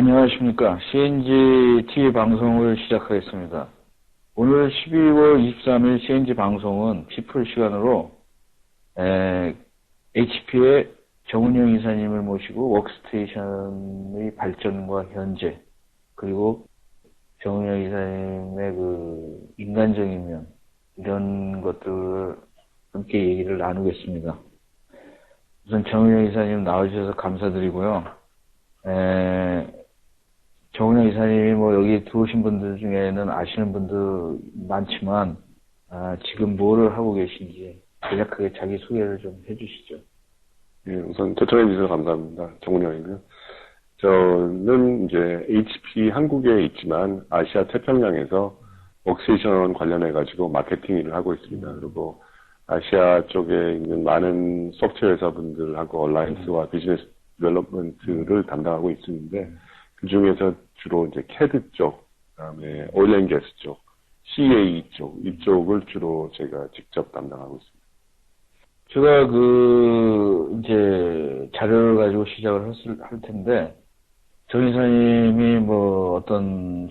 안녕하십니까. CNG TV 방송을 시작하겠습니다. 오늘 12월 23일 CNG 방송은 피플 시간으로 HP의 정운영 이사님을 모시고 워크스테이션의 발전과 현재, 그리고 정운영 이사님의 그 인간적인 면, 이런 것들을 함께 얘기를 나누겠습니다. 우선 정운영 이사님 나와주셔서 감사드리고요. 정운영 이사님이 여기 들어오신 분들 중에는 아시는 분들 많지만, 지금 뭐를 하고 계신지 간략하게 자기 소개를 좀 해주시죠. 예, 우선 초청해 주셔서 감사합니다. 정운영이고요. 저는 이제 HP 한국에 있지만 아시아 태평양에서 워크스테이션 관련해가지고 마케팅 일을 하고 있습니다. 그리고 아시아 쪽에 있는 많은 소프트웨어 회사분들하고 얼라이언스와 비즈니스 디벨롭먼트를 담당하고 있는데, 그 중에서 주로 이제 캐드 쪽, 그다음에 오일 앤 가스 쪽, CA 쪽, 이쪽을 주로 제가 직접 담당하고 있습니다. 제가 이제 자료를 가지고 시작을 할 텐데, 정 이사님이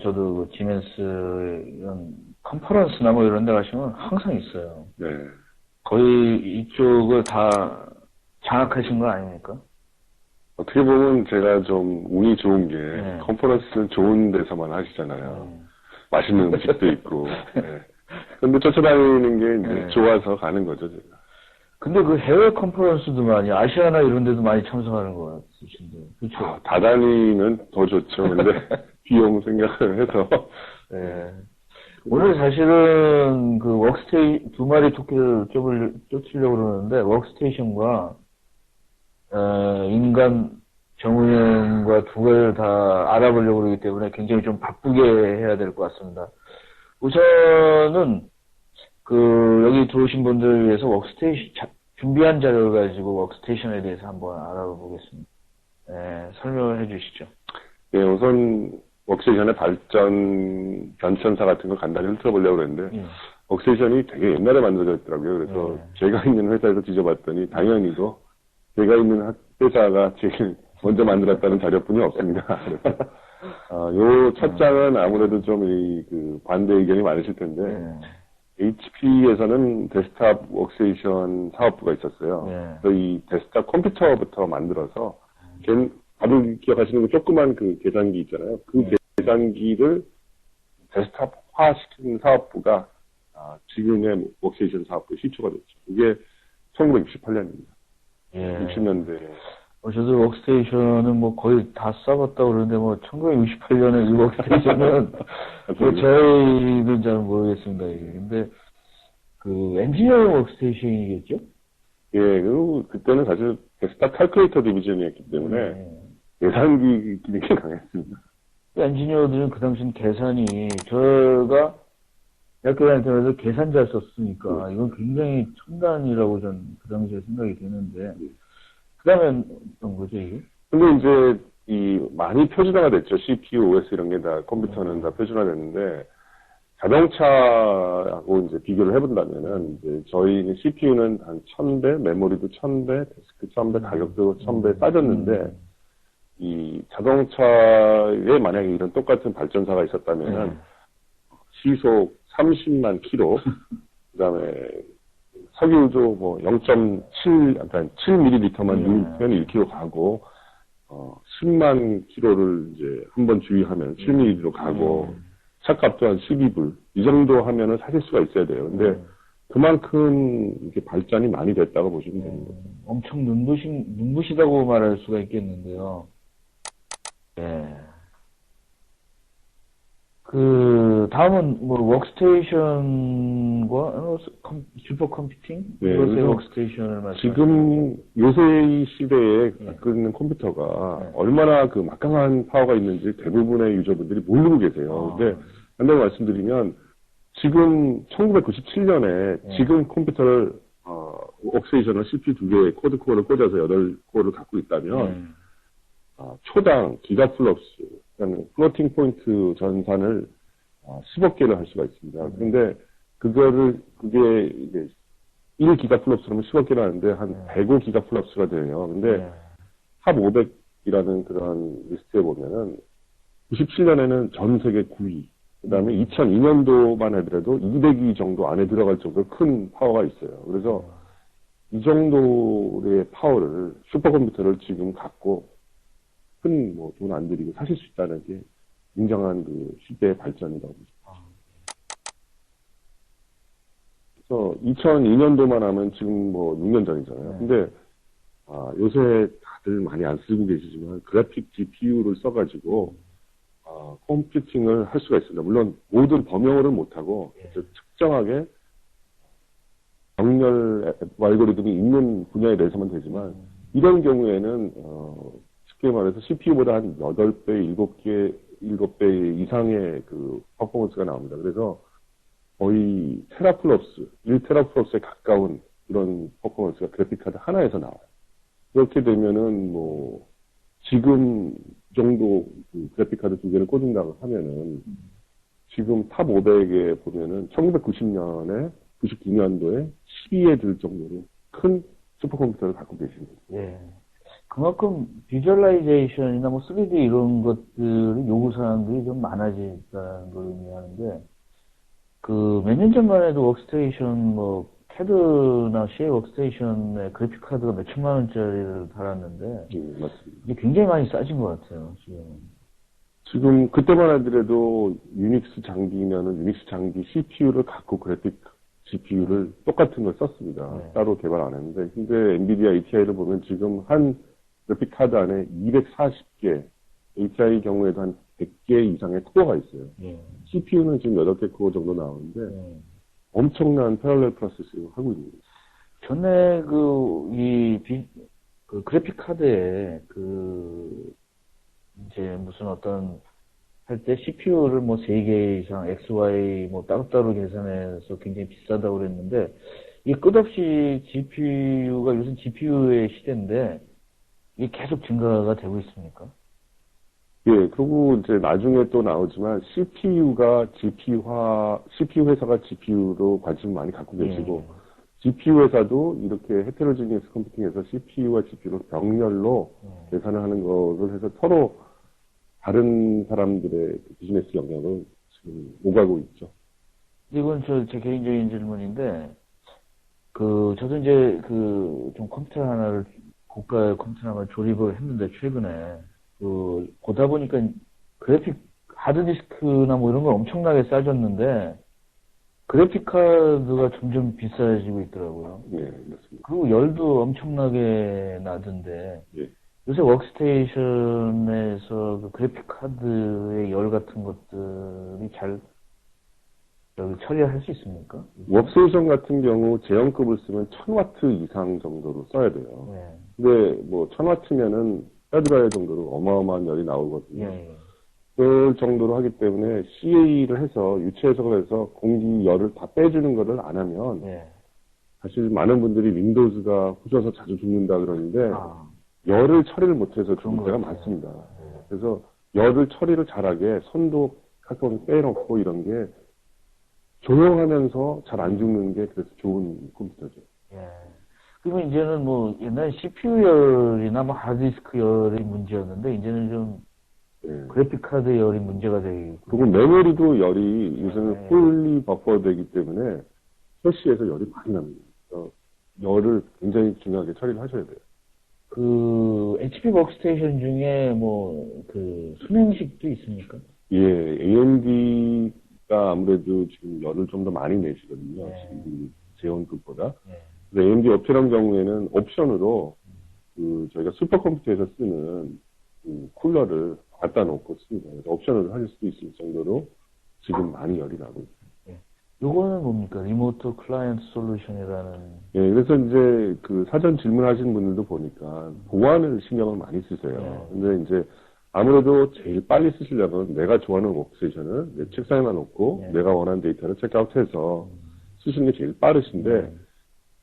저도 지멘스 이런 컨퍼런스나 이런 데 가시면 항상 있어요. 네. 거의 이쪽을 다 장악하신 거 아닙니까? 어떻게 보면 제가 좀 운이 좋은 게, 네. 컨퍼런스는 좋은 데서만 하시잖아요. 맛있는 음식도 있고. 네. 근데 쫓아다니는 게 이제 네. 좋아서 가는 거죠, 제가. 근데 그 해외 컨퍼런스도 많이, 아시아나 이런 데도 많이 참석하는 것 같으신데, 그렇죠? 다다니는 더 좋죠. 근데 비용 생각을 해서. 네. 오늘 사실은 두 마리 토끼를 쫓으려고 그러는데, 워크스테이션과, 인간 정운영과 두 개를 다 알아보려고 그러기 때문에 굉장히 좀 바쁘게 해야 될 것 같습니다. 우선은, 여기 들어오신 분들을 위해서 준비한 자료를 가지고 워크스테이션에 대해서 한번 알아보겠습니다. 네, 설명을 해 주시죠. 네, 우선, 워크스테이션의 변천사 같은 걸 간단히 훑어보려고 그랬는데, 워크스테이션이 되게 옛날에 만들어졌더라고요. 그래서 제가 있는 회사에서 뒤져봤더니, 당연히도 제가 있는 회사가 제일 먼저 만들었다는 자료뿐이 없습니다. 그래서, 요 첫 장은 아무래도 좀 반대 의견이 많으실 텐데, HP에서는 데스크탑 워크스테이션 사업부가 있었어요. 그래서 이 데스크탑 컴퓨터부터 만들어서, 다들 기억하시는 그 조그만 계산기 있잖아요. 그 계산기를 데스크탑화 시키는 사업부가, 지금의 워크스테이션 사업부의 시초가 됐죠. 이게 1968년입니다. 60년대. 저도 워크스테이션은 거의 다 써봤다고 그러는데, 1968년에 이 워크스테이션은, 저희는 잘 모르겠습니다, 이게. 근데, 엔지니어링 워크스테이션이겠죠? 예, 그리고 그때는 사실 데스크탑 칼큘레이터 디비전이었기 때문에, 계산기 기능이 강했습니다. 엔지니어들은 그 당시엔 계산이, 제가 대학교 다닐 때마다 계산 잘 썼으니까, 이건 굉장히 첨단이라고 전 그 당시에 생각이 되는데, 그 다음에 어떤 거죠, 이게? 근데 이제, 많이 표준화가 됐죠. CPU, OS 이런 게 다, 컴퓨터는 다 표준화 됐는데, 자동차하고 이제 비교를 해본다면은, 이제 저희 CPU는 한 1000배, 메모리도 1000배, 데스크 1000배, 가격도 1000배 싸졌는데, 이 자동차에 만약에 이런 똑같은 발전사가 있었다면은, 시속 30만 킬로, 그 다음에 석유도 0.7, 그러니까 7ml만 넣으면 1kg 가고, 10만 킬로를 이제 한번 주유하면 7ml로 가고, 차값도 한 12불. 이 정도 하면은 사실 수가 있어야 돼요. 근데 그만큼 이렇게 발전이 많이 됐다고 보시면 됩니다. 엄청 눈부시다고 말할 수가 있겠는데요. 다음은 워크스테이션과 슈퍼컴퓨팅? 이것의 워크스테이션을 말씀하시죠. 지금 요새 이 시대에 갖고 있는 컴퓨터가 얼마나 막강한 파워가 있는지 대부분의 유저분들이 모르고 계세요. 근데 한번 말씀드리면 지금 1997년에 지금 컴퓨터를 워크스테이션을 CPU 2개의 코어를 꽂아서 8코어를 갖고 있다면 초당 기가플럭스, 그러니까 플로팅 포인트 전산을 10억 개를 할 수가 있습니다. 그런데 그게 이제 1기가플럭스라면 10억 개를 하는데 한 105기가플럭스가 돼요. 근데 탑 500이라는 그런 리스트에 보면은 97년에는 전 세계 9위. 그 다음에 2002년도만 하더라도 200위 정도 안에 들어갈 정도로 큰 파워가 있어요. 그래서 이 정도의 파워를, 슈퍼컴퓨터를 지금 갖고 큰 뭐 돈 안 들이고 사실 수 있다는 게 굉장한 그 시대의 발전이라고 보죠. 그래서 2002년도만 하면 지금 뭐 6년 전이잖아요. 근데 요새 다들 많이 안 쓰고 계시지만 그래픽 GPU를 써가지고 컴퓨팅을 할 수가 있습니다. 물론 모든 범용어를 못하고 특정하게 정렬 알고리즘이 있는 분야에 대해서만 되지만 이런 경우에는 쉽게 말해서 CPU보다 한 8배, 7배 이상의 그 퍼포먼스가 나옵니다. 그래서 거의 테라플롭스, 1테라플롭스에 가까운 그런 퍼포먼스가 그래픽카드 하나에서 나와요. 그렇게 되면은 뭐 지금 정도 그 그래픽카드 두 개를 꽂은다고 하면은 지금 탑 500에 보면은 1990년에 99년도에 10위에 들 정도로 큰 슈퍼컴퓨터를 갖고 계십니다. 예. 그만큼 비주얼라이제이션이나 뭐 3D 이런 것들이 요구사항들이 좀 많아졌다는 걸 의미하는데, 그 몇 년 전만 해도 워크스테이션 뭐 캐드나 CA 워크스테이션의 그래픽 카드가 몇 천만 원짜리를 달았는데, 맞습니다. 이게 굉장히 많이 싸진 것 같아요, 지금 그때만 하더라도 유닉스 장비면은 유닉스 장비 CPU를 갖고 그래픽 GPU를 똑같은 걸 썼습니다. 네. 따로 개발 안 했는데, 근데 엔비디아 ATI를 보면 지금 한 그래픽 카드 안에 240개, ATI 경우에도 한 100개 이상의 코어가 있어요. 예. CPU는 지금 8개 코어 정도 나오는데, 예. 엄청난 패럴렐 프로세싱을 하고 있는 거죠. 전에 그 그래픽 카드에 이제 무슨 어떤 할 때 CPU를 뭐 3개 이상 XY 뭐 따로따로 계산해서 굉장히 비싸다고 그랬는데, 이 끝없이 GPU가 요즘 GPU의 시대인데, 이게 계속 증가가 되고 있습니까? 예, 그리고 이제 나중에 또 나오지만 CPU 회사가 GPU로 관심을 많이 갖고 계시고, GPU 회사도 이렇게 헤테로지니어스 컴퓨팅에서 CPU와 GPU로 병렬로 계산을 하는 거를 해서 서로 다른 사람들의 비즈니스 영역을 지금 오가고 있죠. 이건 제 개인적인 질문인데, 저도 이제 좀 컴퓨터 하나를, 고가의 컴퓨터 하나를 조립을 했는데, 최근에. 보다 보니까 그래픽, 하드디스크나 뭐 이런 건 엄청나게 싸졌는데, 그래픽 카드가 점점 비싸지고 있더라고요. 네, 맞습니다. 그리고 열도 엄청나게 나던데, 예. 요새 워크스테이션에서 그 그래픽 카드의 열 같은 것들이 잘 처리할 수 있습니까? 워크스테이션 같은 경우 제형급을 쓰면 1000W 이상 정도로 써야 돼요. 네. 근데 뭐 1000W면은 헤드라이어 정도로 어마어마한 열이 나오거든요. 예. 그 정도로 하기 때문에 CA를 해서 유체 해석을 해서 공기 열을 다 빼주는 거를 안 하면 예. 사실 많은 분들이 윈도우즈가 후져서 자주 죽는다 그러는데 열을 처리를 못해서 그런 문제가 많습니다. 그래서 열을 처리를 잘하게 손도 가끔 빼놓고 이런 게 조용하면서 잘 안 죽는 게 그래서 좋은 컴퓨터죠. 예. 그러면 이제는 뭐 옛날 CPU 열이나 뭐 하드디스크 열이 문제였는데 이제는 좀 그래픽 카드 열이 문제가 되고. 그리고 메모리도 열이 요새는 풀리 버퍼되기 때문에 플래시에서 열이 많이 납니다. 열을 굉장히 중요하게 처리를 하셔야 돼요. HP 워크스테이션 중에 순행식도 있습니까? 예, AMD가 아무래도 지금 열을 좀 더 많이 내시거든요. 지금 제온급보다. 그래서 AMD 업체란 경우에는 옵션으로 저희가 슈퍼컴퓨터에서 쓰는 쿨러를 갖다 놓고 씁니다. 그래서 옵션을 하실 수도 있을 정도로 지금 많이 열이 나고 있습니다. 요거는 뭡니까? 리모트 클라이언트 솔루션이라는. 예, 그래서 이제 사전 질문하시는 분들도 보니까 보안을 신경을 많이 쓰세요. 근데 이제 아무래도 제일 빨리 쓰시려면 내가 좋아하는 워크스테이션을 내 책상에만 놓고 내가 원하는 데이터를 체크아웃해서 쓰시는 게 제일 빠르신데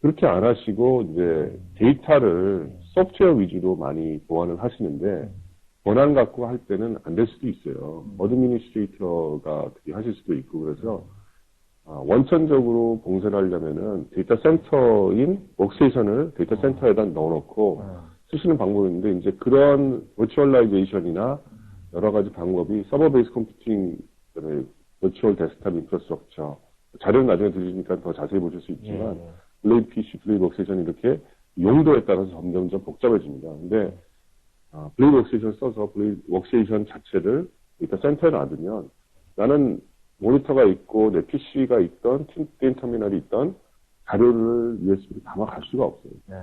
그렇게 안 하시고 이제 데이터를 소프트웨어 위주로 많이 보완을 하시는데 권한 갖고 할 때는 안 될 수도 있어요. 어드미니스트레이터가 그렇게 하실 수도 있고 그래서 원천적으로 봉쇄를 하려면은 데이터 센터인 워크스테이션을 데이터 센터에다 넣어놓고 쓰시는 방법이 있는데 이제 그런 버추얼라이제이션이나 여러 가지 방법이 서버 베이스 컴퓨팅, 그다음에 버추얼 데스크탑 인프라스트럭처, 자료는 나중에 들으시니까 더 자세히 보실 수 있지만 블레이드 PC, 블레이드 워크스테이션 이렇게 용도에 따라서 점점점 복잡해집니다. 근데 블레이드 워크스테이션을 써서 블레이드 워크스테이션 자체를 일단 센터에 놔두면 나는 모니터가 있고 내 PC가 있던 게임 터미널이 있던 자료를 USB로 담아갈 수가 없어요. 네.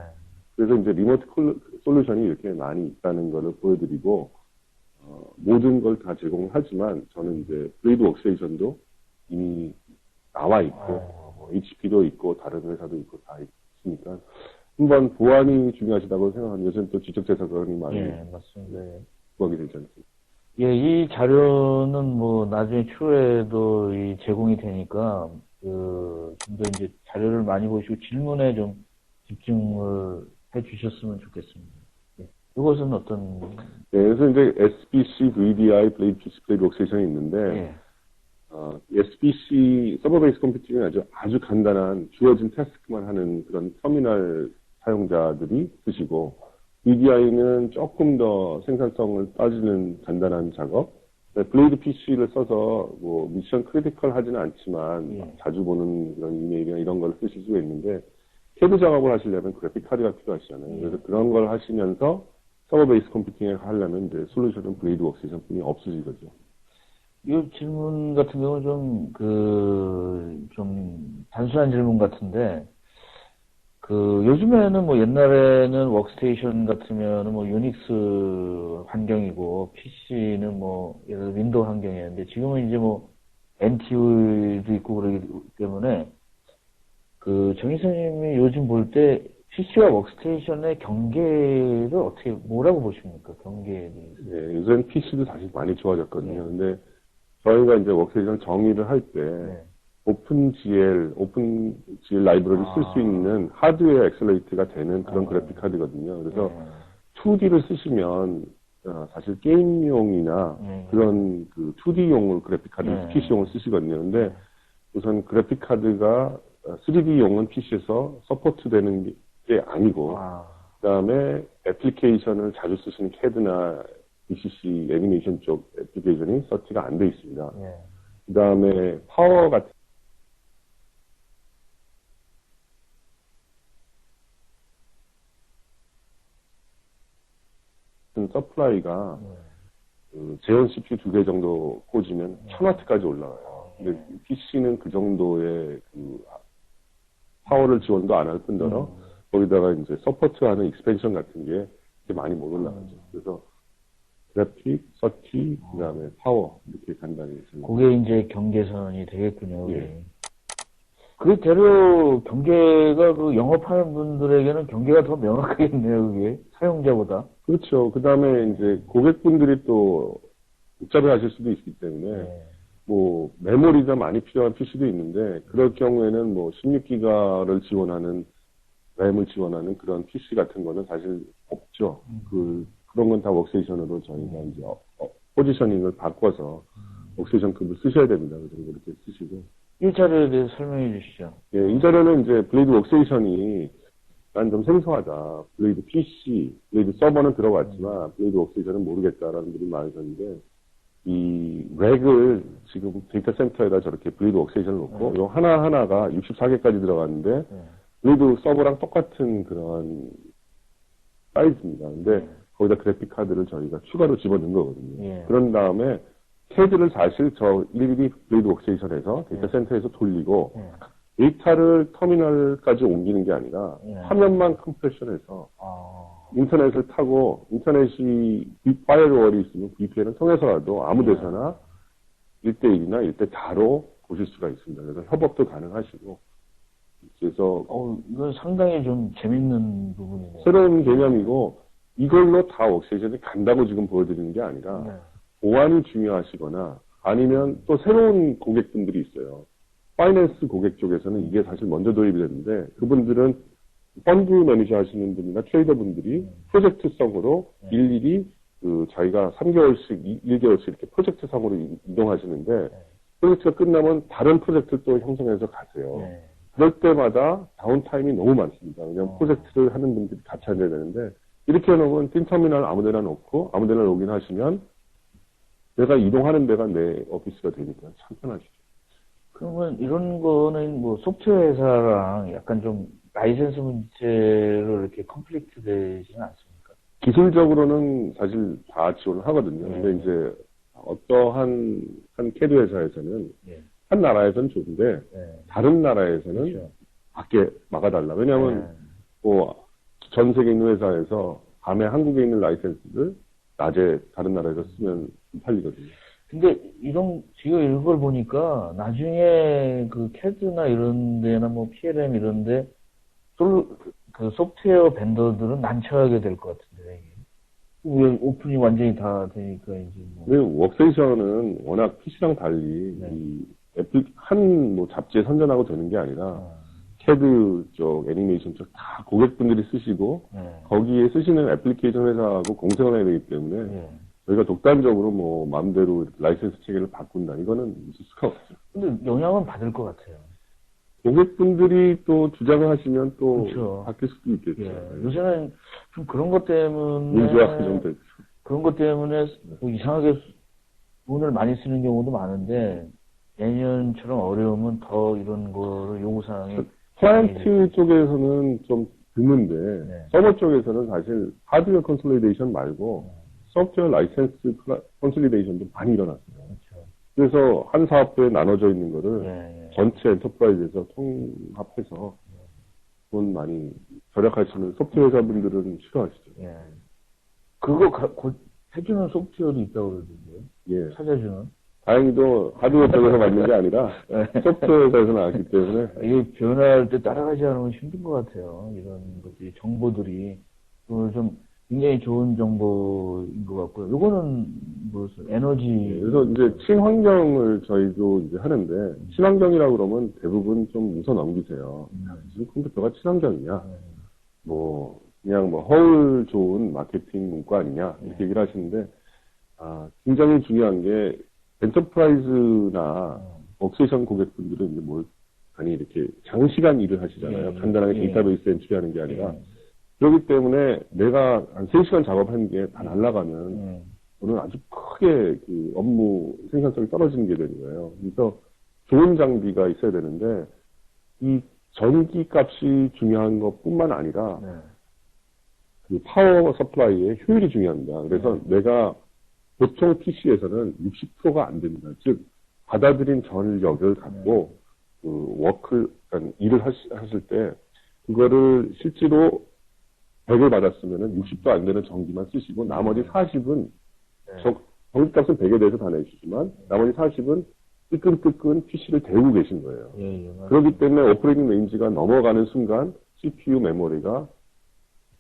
그래서 이제 리모트 솔루션이 이렇게 많이 있다는 것을 보여드리고 모든 걸 다 제공을 하지만 저는 이제 블레이드 워크스테이션도 이미 나와 있고 HP도 있고 다른 회사도 있고 다 있으니까 한번 보안이 중요하시다고 생각하면 요즘 또 지적재산권이 많이 맞습니다. 구하게 되지 않습니까? 예, 이 자료는 뭐 나중에 추후에도 이 제공이 되니까 좀 더 이제 자료를 많이 보시고 질문에 좀 집중을 해주셨으면 좋겠습니다. 예. 이것은 어떤? 네, 그래서 이제 SBC, VDI, 블레이드 PC, 블레이드 워크스테이션이 있는데 예. SBC 서버 베이스 컴퓨팅은 아주 간단한 주어진 태스크만 하는 그런 터미널 사용자들이 쓰시고 VDI는 조금 더 생산성을 따지는 간단한 작업. 블레이드 PC를 써서 뭐 미션 크리티컬 하지는 않지만 자주 보는 그런 이메일이나 이런 걸 쓰실 수가 있는데 CAD 작업을 하시려면 그래픽 카드가 필요하시잖아요. 그래서 그런 걸 하시면서 서버 베이스 컴퓨팅을 하려면 이제 솔루션은 블레이드 워크스테이션 뿐이 없으신 거죠. 이 질문 같은 경우는 좀 단순한 질문 같은데, 요즘에는 뭐 옛날에는 워크스테이션 같으면 뭐 유닉스 환경이고, PC는 뭐, 예를 들어 윈도우 환경이었는데, 지금은 이제 뭐, NTU도 있고 그러기 때문에, 정 이사님이 요즘 볼 때, PC와 워크스테이션의 경계를 뭐라고 보십니까? 경계에 대해서. 네, 요새는 PC도 사실 많이 좋아졌거든요. 근데 저희가 이제 워크스테이션 정의를 할 때, 오픈GL 라이브러리 쓸 수 있는 하드웨어 엑셀레이트가 되는 그런 그래픽 카드거든요. 그래서 2D를 쓰시면, 사실 게임용이나 그런 2D용을 그래픽 카드, PC용을 쓰시거든요. 근데 우선 그래픽 카드가 3D용은 PC에서 서포트 되는 게 아니고, 그 다음에 애플리케이션을 자주 쓰시는 CAD나 BCC 애니메이션 쪽 애플리케이션이 서치가 안 돼 있습니다. 그 다음에 파워 같은 서플라이가 제온 CPU 2개 정도 꽂으면 1000W까지 올라가요. 근데 PC는 그 정도의 파워를 지원도 안 할 뿐더러 거기다가 이제 서포트하는 익스펜션 같은 게 많이 못 올라가죠. 그래서 그래픽, 서치, 그 다음에 파워 이렇게 간단히 그게 이제 경계선이 되겠군요. 예. 대로 경계가 영업하는 분들에게는 경계가 더 명확하겠네요, 그게. 사용자보다. 그렇죠. 그 다음에 이제 고객분들이 또 복잡해 하실 수도 있기 때문에 뭐 메모리가 많이 필요한 PC도 있는데 그럴 경우에는 뭐 16기가를 지원하는 램을 지원하는 그런 PC 같은 거는 사실 없죠. 그런 건 다 워크스테이션으로 저희가 이제 포지셔닝을 바꿔서 워크스테이션급을 쓰셔야 됩니다. 그래서 그렇게 쓰시고. 이 자료에 대해서 설명해 주시죠. 예, 이 자료는 이제 블레이드 워크스테이션이 난 좀 생소하다. 블레이드 PC, 블레이드 서버는 들어갔지만 블레이드 워크스테이션은 모르겠다라는 분들이 많으셨는데 이 렉을 지금 데이터 센터에다 저렇게 블레이드 워크스테이션을 놓고 요 하나하나가 64개까지 들어갔는데 블레이드 서버랑 똑같은 그런 사이즈입니다. 근데 거기다 그래픽 카드를 저희가 추가로 집어넣은 거거든요. 그런 다음에 CAD를 사실 일일이 블레이드 워크스테이션에서 데이터 센터에서 돌리고 데이터를 터미널까지 옮기는 게 아니라 화면만 컴프레션해서 인터넷을 타고 인터넷이 파이어월이 있으면 VPN을 통해서라도 아무 데서나 1대1이나 1대4로 보실 수가 있습니다. 그래서 협업도 가능하시고 그래서 이건 상당히 좀 재밌는 부분이네요. 새로운 개념이고 이걸로 다 워크스테이션이 간다고 지금 보여드리는 게 아니라 보안이 중요하시거나 아니면 또 새로운 고객분들이 있어요. 파이낸스 고객 쪽에서는 이게 사실 먼저 도입이 됐는데 그분들은 펀드 매니저 하시는 분이나 트레이더 분들이 프로젝트성으로 일일이 자기가 3개월씩, 1개월씩 이렇게 프로젝트성으로 이동하시는데 프로젝트가 끝나면 다른 프로젝트를 또 형성해서 가세요. 그럴 때마다 다운타임이 너무 많습니다. 왜냐하면 프로젝트를 하는 분들이 같이 앉아야 되는데 이렇게 해놓으면 띵터미널 아무데나 놓고 아무데나 로그인하시면 내가 이동하는 데가 내 오피스가 되니까 참 편하시죠. 그러면 이런 거는 뭐 소프트웨어 회사랑 약간 좀 라이센스 문제로 이렇게 컨플릭트 되지는 않습니까? 기술적으로는 사실 다 지원을 하거든요. 근데 이제 어떠한 캐드 회사에서는 예. 한 나라에서는 좋은데 다른 나라에서는 그렇죠. 밖에 막아달라. 왜냐하면 뭐 전 세계 있는 회사에서 밤에 한국에 있는 라이센스를 낮에 다른 나라에서 쓰면 팔리거든요. 근데 지금 이걸 보니까 나중에 그 캐드나 이런 데나 뭐 PLM 이런 데 그 소프트웨어 벤더들은 난처하게 될 것 같은데, 이게. 왜 오픈이 완전히 다 되니까 이제 뭐. 근데 워크스테이션은 워낙 PC랑 달리 뭐 잡지에 선전하고 되는 게 아니라 캐드 쪽, 애니메이션 쪽 다 고객분들이 쓰시고 거기에 쓰시는 애플리케이션 회사하고 공생을 해야 되기 때문에 저희가 독단적으로 뭐 마음대로 라이센스 체계를 바꾼다. 이거는 있을 수가 없죠. 근데 영향은 받을 것 같아요. 고객분들이 또 주장을 하시면 또 그렇죠. 바뀔 수도 있겠죠. 요새는 좀 그런 것 때문에 민주화 정도 있죠. 그런 것 때문에 뭐 이상하게 돈을 많이 쓰는 경우도 많은데 내년처럼 어려우면 더 이런 거를 요구사항이 클라이언트 쪽에서는 좀 드문데 서버 쪽에서는 사실 하드웨어 컨솔리데이션 말고 소프트웨어 라이센스 컨솔리데이션도 많이 일어났어요. 그렇죠. 그래서 한 사업부에 나눠져 있는 거를 전체 엔터프라이즈에서 통합해서 돈 많이 절약하시는 소프트웨어 회사분들은 싫어하시죠. 그거 곧 해주는 소프트웨어도 있다고 그러던데요. 찾아주는. 다행히도 하드웨어 쪽에서 만든 게 아니라 소프트웨어 회사에서 나왔기 때문에 이게 변화할 때 따라가지 않으면 힘든 것 같아요. 이런 것들이 정보들이 좀 굉장히 좋은 정보인 것 같고요. 요거는 무슨 에너지. 그래서 이제 친환경을 저희도 이제 하는데 친환경이라고 그러면 대부분 좀 웃어 넘기세요. 무슨 컴퓨터가 친환경이냐? 뭐 그냥 뭐 허울 좋은 마케팅 문구 아니냐 이렇게 얘기를 하시는데 굉장히 중요한 게 엔터프라이즈나 워크스테이션 고객분들은 이제 아니 이렇게 장시간 일을 하시잖아요. 간단하게 데이터베이스 엔트리하는 게 아니라 그렇기 때문에 내가 한 3시간 작업한 게 다 날아가면 저는 아주 크게 그 업무 생산성이 떨어지는 게 되는 거예요. 그래서 좋은 장비가 있어야 되는데 이 전기 값이 중요한 것뿐만 아니라 그 파워 서플라이의 효율이 중요합니다. 그래서 내가 보통 PC에서는 60%가 안 됩니다. 즉 받아들인 전력을 갖고 그러니까 일을 하실 때 그거를 실제로 100을 받았으면은 60도 안 되는 전기만 쓰시고 나머지 40은 전기값은 100에 대해서 다 내주시지만 나머지 40은 뜨끈뜨끈 PC를 데우고 계신 거예요. 그렇기 때문에 오퍼레이팅 레인지가 넘어가는 순간 CPU 메모리가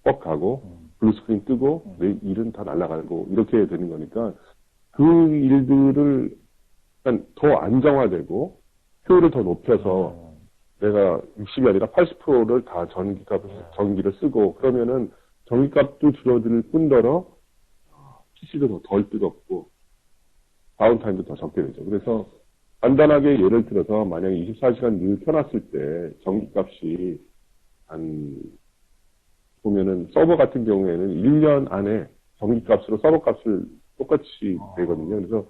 뻑하고 블루스크린 뜨고 내 일은 다 날아가고 이렇게 되는 거니까 그 일들을 일단 더 안정화되고 효율을 더 높여서 내가 60이 아니라 80%를 다 전기를 쓰고 그러면은 전기값도 줄어들 뿐더러 PC도 더 덜 뜨겁고 다운타임도 더 적게 되죠. 그래서 간단하게 예를 들어서 만약에 24시간 늘 켜놨을 때 전기값이 보면은 서버 같은 경우에는 1년 안에 전기값으로 서버값을 똑같이 되거든요. 그래서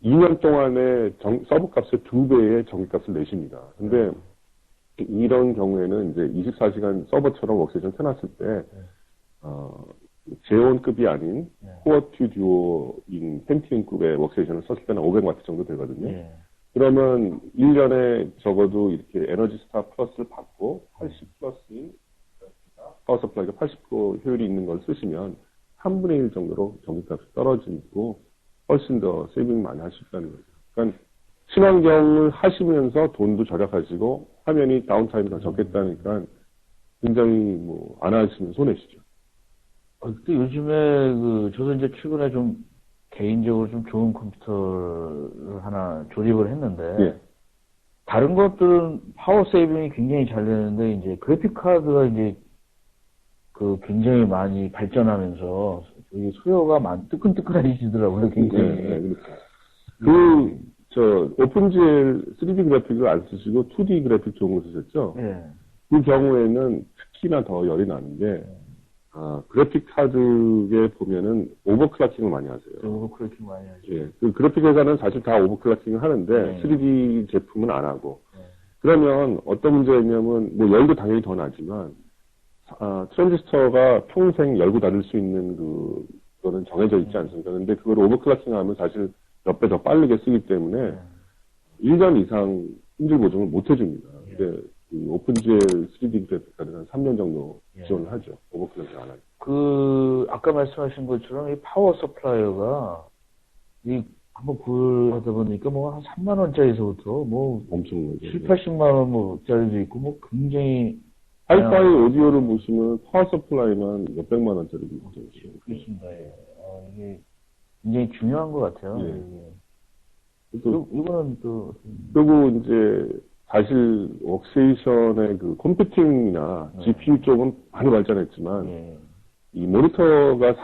2년 동안에 서버값의 2배의 전기값을 내십니다. 근데 이런 경우에는 이제 24시간 서버처럼 워크스테이션 켜놨을 때 제온급이 아닌 코어 2 듀오인 펜티움급의 워크스테이션을 썼을 때는 500W 정도 되거든요. 그러면 1년에 적어도 이렇게 에너지 스타 플러스를 받고 80 플러스인 파워 서플라이가 80% 효율이 있는 걸 쓰시면 3분의 1 정도로 전기값이 떨어지고 훨씬 더 세이빙 많이 할 수 있다는 거죠. 그러니까 친환경을 하시면서 돈도 절약하시고 화면이 다운타임이 더 적겠다니까 굉장히 안 하시면 손해시죠. 근데 요즘에 저도 이제 최근에 좀 개인적으로 좀 좋은 컴퓨터를 하나 조립을 했는데 다른 것들은 파워 세이빙이 굉장히 잘 되는데 이제 그래픽 카드가 이제 굉장히 많이 발전하면서 이 수요가 뜨끈뜨끈해지더라고요, 굉장히. 오픈GL 3D 그래픽을 안 쓰시고 2D 그래픽 좋은 거 쓰셨죠? 그 경우에는 특히나 더 열이 나는 게, 그래픽 카드에 보면은 오버클럭킹을 많이 하세요. 오버클럭킹 많이 하죠. 예, 그 그래픽 회사는 사실 다 오버클럭킹을 하는데 네. 3D 제품은 안 하고. 네. 그러면 어떤 문제가 있냐면 뭐 열도 당연히 더 나지만 트랜지스터가 평생 열고 닫을 수 있는 그거는 정해져 있지 않습니까? 근데 그걸 오버클럭킹하면 사실 몇 배 더 빠르게 쓰기 때문에 1년 이상 품질 보증을 못 해줍니다. 근데 그 오픈GL 3D 그래픽 카드는 한 3년 정도 지원을 하죠. 오버클럭킹 안 하죠. 아까 말씀하신 것처럼 이 파워 서플라이어가 한번 구하다 보니까 뭐 한 3만 원짜리서부터 뭐 엄청 7, 80만 원 뭐짜리도 있고 뭐 굉장히 하이파이 오디오를 보시면 파워 서플라이만 몇백만 원짜리도 있죠. 그렇습니다. 예. 이게 굉장히 중요한 것 같아요. 예. 예. 이거는 또 그리고 이제 사실 웍세이션의 그 컴퓨팅이나 GPU 쪽은 많이 발전했지만 예. 이 모니터가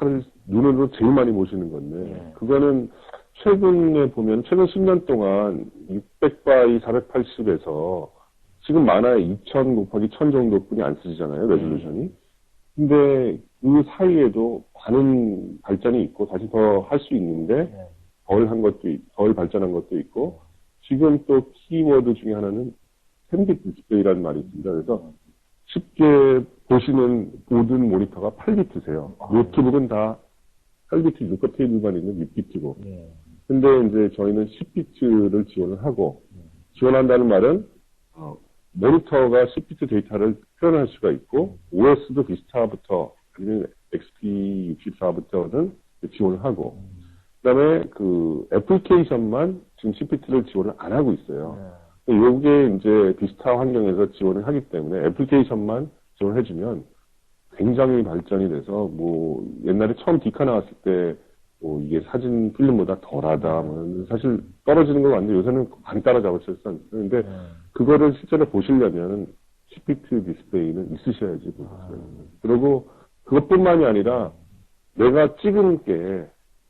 눈으로 제일 많이 보시는 건데 예. 그거는 최근에 보면 최근 10년 동안 600by 480에서 지금 많아야 2000 곱하기 1000 정도뿐이 안 쓰시잖아요, 레졸루션이. 근데 그 사이에도 많은 발전이 있고 사실 더 할 수 있는데 덜 발전한 것도 있고 지금 또 키워드 중에 하나는 10비트 디스플레이라는 말이 있습니다. 그래서 쉽게 보시는 모든 모니터가 8비트세요. 노트북은 다 8비트 눈꺼 테이블만 있는 6비트고. 근데 이제 저희는 10비트를 지원을 하고 지원한다는 말은 모니터가 10비트 데이터를 표현할 수가 있고 OS도 비스타부터 아니면 XP64부터는 지원을 하고 그다음에 그 애플리케이션만 지금 10비트를 지원을 안 하고 있어요. 요게 이제 비스타 환경에서 지원을 하기 때문에 애플리케이션만 지원을 해주면 굉장히 발전이 돼서 뭐 옛날에 처음 디카 나왔을 때 뭐 이게 사진 필름보다 덜하다 뭐 사실 떨어지는 건 맞는데 요새는 많이 따라잡았었어요. 근데 그거를 실제로 보시려면 10비트 디스플레이는 있으셔야지 보셨어요. 그리고 그것뿐만이 아니라 내가 찍은 게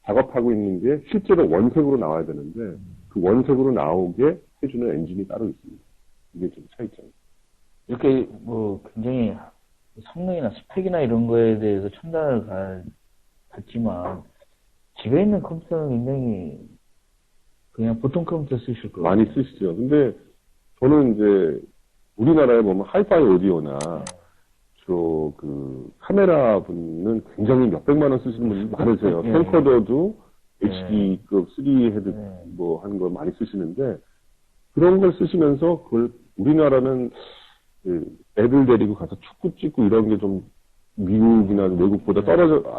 작업하고 있는 게 실제로 원색으로 나와야 되는데 그 원색으로 나오게 해주는 엔진이 따로 있습니다. 이게 좀 차이점이에요. 이렇게 뭐 굉장히 성능이나 스펙이나 이런 거에 대해서 첨단을 갖지만 집에 있는 컴퓨터는 굉장히 그냥 보통 컴퓨터 쓰실 거예요. 많이 쓰시죠. 근데 저는 이제 우리나라에 보면 하이파이 오디오나 주로 그 카메라 분은 굉장히 몇백만 원 쓰시는 분이 많으세요. 캠코더도 HD급 3 헤드 뭐 하는 걸 많이 쓰시는데 그런 걸 쓰시면서 그걸 우리나라는 애들 데리고 가서 축구 찍고 이런 게 좀 미국이나 외국보다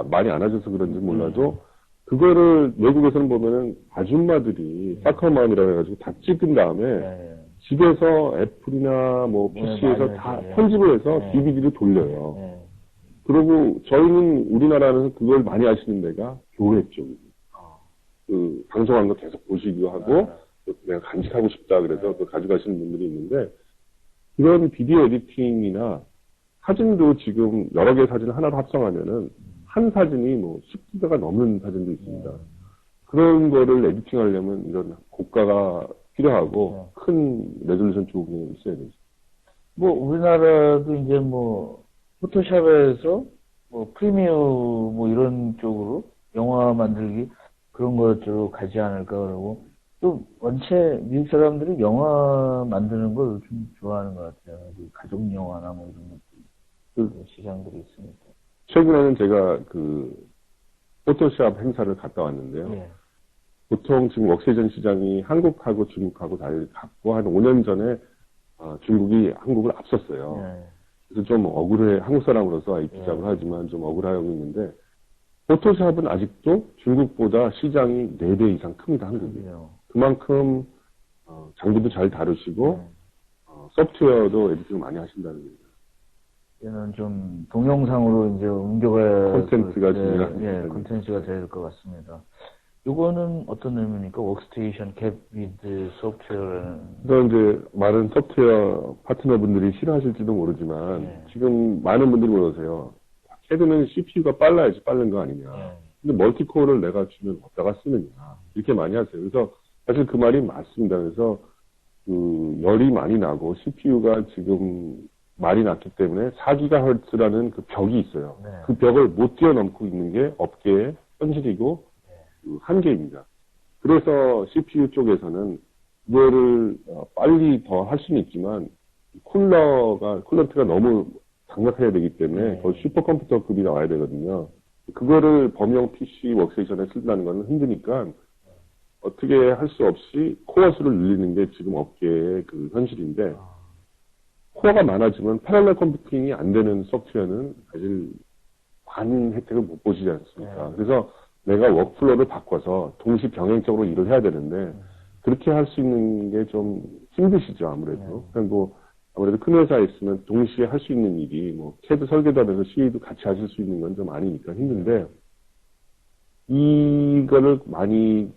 많이 안 하셔서 그런지 몰라도 그거를 외국에서는 보면은 아줌마들이 사커맘이라고 해가지고 다 찍은 다음에 집에서 애플이나 뭐 PC에서 다 편집을 해서 DVD를 돌려요. 그리고 저희는 우리나라는 그걸 많이 하시는 데가 교회 쪽이고 그 방송한 거 계속 보시기도 하고 내가 간직하고 싶다 그래서 또 가져가시는 분들이 있는데 이런 비디오 에디팅이나 사진도 지금 여러 개의 사진을 하나로 합성하면은 한 사진이 뭐 10기가가 넘는 사진도 있습니다. 그런 거를 에디팅 하려면 이런 고가가 필요하고 큰 레졸루션 좋은 게 있어야 되죠. 뭐 우리나라도 이제 뭐 포토샵에서 뭐 프리미어 뭐 이런 쪽으로 영화 만들기 그런 것으로 가지 않을까 그러고 또 원체 미국 사람들이 영화 만드는 걸 좀 좋아하는 것 같아요. 가족 영화나 뭐 이런 것들 시장들이 있으니까. 최근에는 제가 그 포토샵 행사를 갔다 왔는데요. 보통 지금 웍세이션 시장이 한국하고 중국하고 다 갖고 한 5년 전에 중국이 한국을 앞섰어요. 그래서 좀 억울해, 한국 사람으로서 IT작을 하지만 좀 억울하고 있는데 포토샵은 아직도 중국보다 시장이 4배 이상 큽니다, 한국이. 그만큼 장비도 잘 다루시고 소프트웨어도 에디팅을 많이 하신다는 얘기죠. 이제는 좀 동영상으로 이제 옮겨가야 콘텐츠가 중요한 콘텐츠가 될 것 같습니다. 요거는 어떤 의미입니까? 워크스테이션 캡 위드 소프트웨어라는. 그래서 이제 많은 소프트웨어 파트너분들이 싫어하실지도 모르지만 지금 많은 분들이 물어보세요. 캐드는 CPU가 빨라야지 빠른 거 아니냐. 근데 멀티코어를 내가 주면 어디다가 쓰느냐. 이렇게 많이 하세요. 그래서 사실 그 말이 맞습니다. 그래서 그 열이 많이 나고 CPU가 지금 말이 났기 때문에 4GHz라는 그 벽이 있어요. 네. 그 벽을 못 뛰어넘고 있는 게 업계의 현실이고 그 한계입니다. 그래서 CPU 쪽에서는 이거를 빨리 더 할 수는 있지만 쿨런트가 너무 강력해야 되기 때문에 거의 슈퍼컴퓨터급이 나와야 되거든요. 그거를 범용 PC 워크스테이션에 쓴다는 건 힘드니까 어떻게 할 수 없이 코어 수를 늘리는 게 지금 업계의 그 현실인데, 코어가 많아지면 패럴렐 컴퓨팅이 안 되는 소프트웨어는 사실 많은 혜택을 못 보시지 않습니까? 그래서 내가 워크플로우를 바꿔서 동시 병행적으로 일을 해야 되는데, 그렇게 할 수 있는 게 좀 힘드시죠, 아무래도. 그리고 아무래도 큰 회사에 있으면 동시에 할 수 있는 일이, 뭐, CAD 설계도 하면서 CA도 같이 하실 수 있는 건 좀 아니니까 힘든데, 이거를 많이,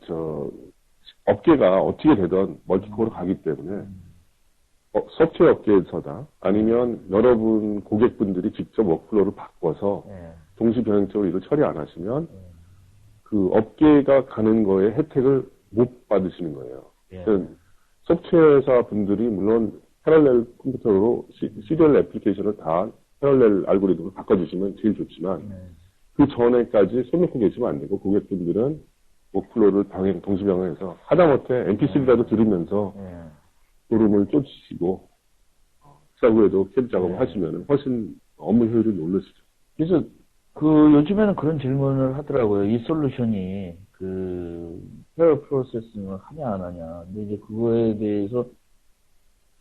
업계가 어떻게 되든 멀티코어로 가기 때문에, 소프트웨어 업계에서다, 아니면 여러분 고객분들이 직접 워크플로우를 바꿔서 동시 병행적으로 이걸 처리 안 하시면, 그 업계가 가는 거에 혜택을 못 받으시는 거예요. 소프트웨어 회사 분들이 물론 패럴렐 컴퓨터로 시리얼 애플리케이션을 다 패럴렐 알고리즘을 바꿔주시면 제일 좋지만 그 전에까지 손 놓고 계시면 안 되고 고객분들은 워크플로우를 동시 병행해서 하다못해 MP3라도 들으면서 졸음을 쫓으시고 식사 후에도 CAD 작업을 하시면 훨씬 업무 효율이 올르시죠. 그래서 요즘에는 그런 질문을 하더라고요. 이 솔루션이 패럴 프로세싱을 하냐 안 하냐. 근데 이제 그거에 대해서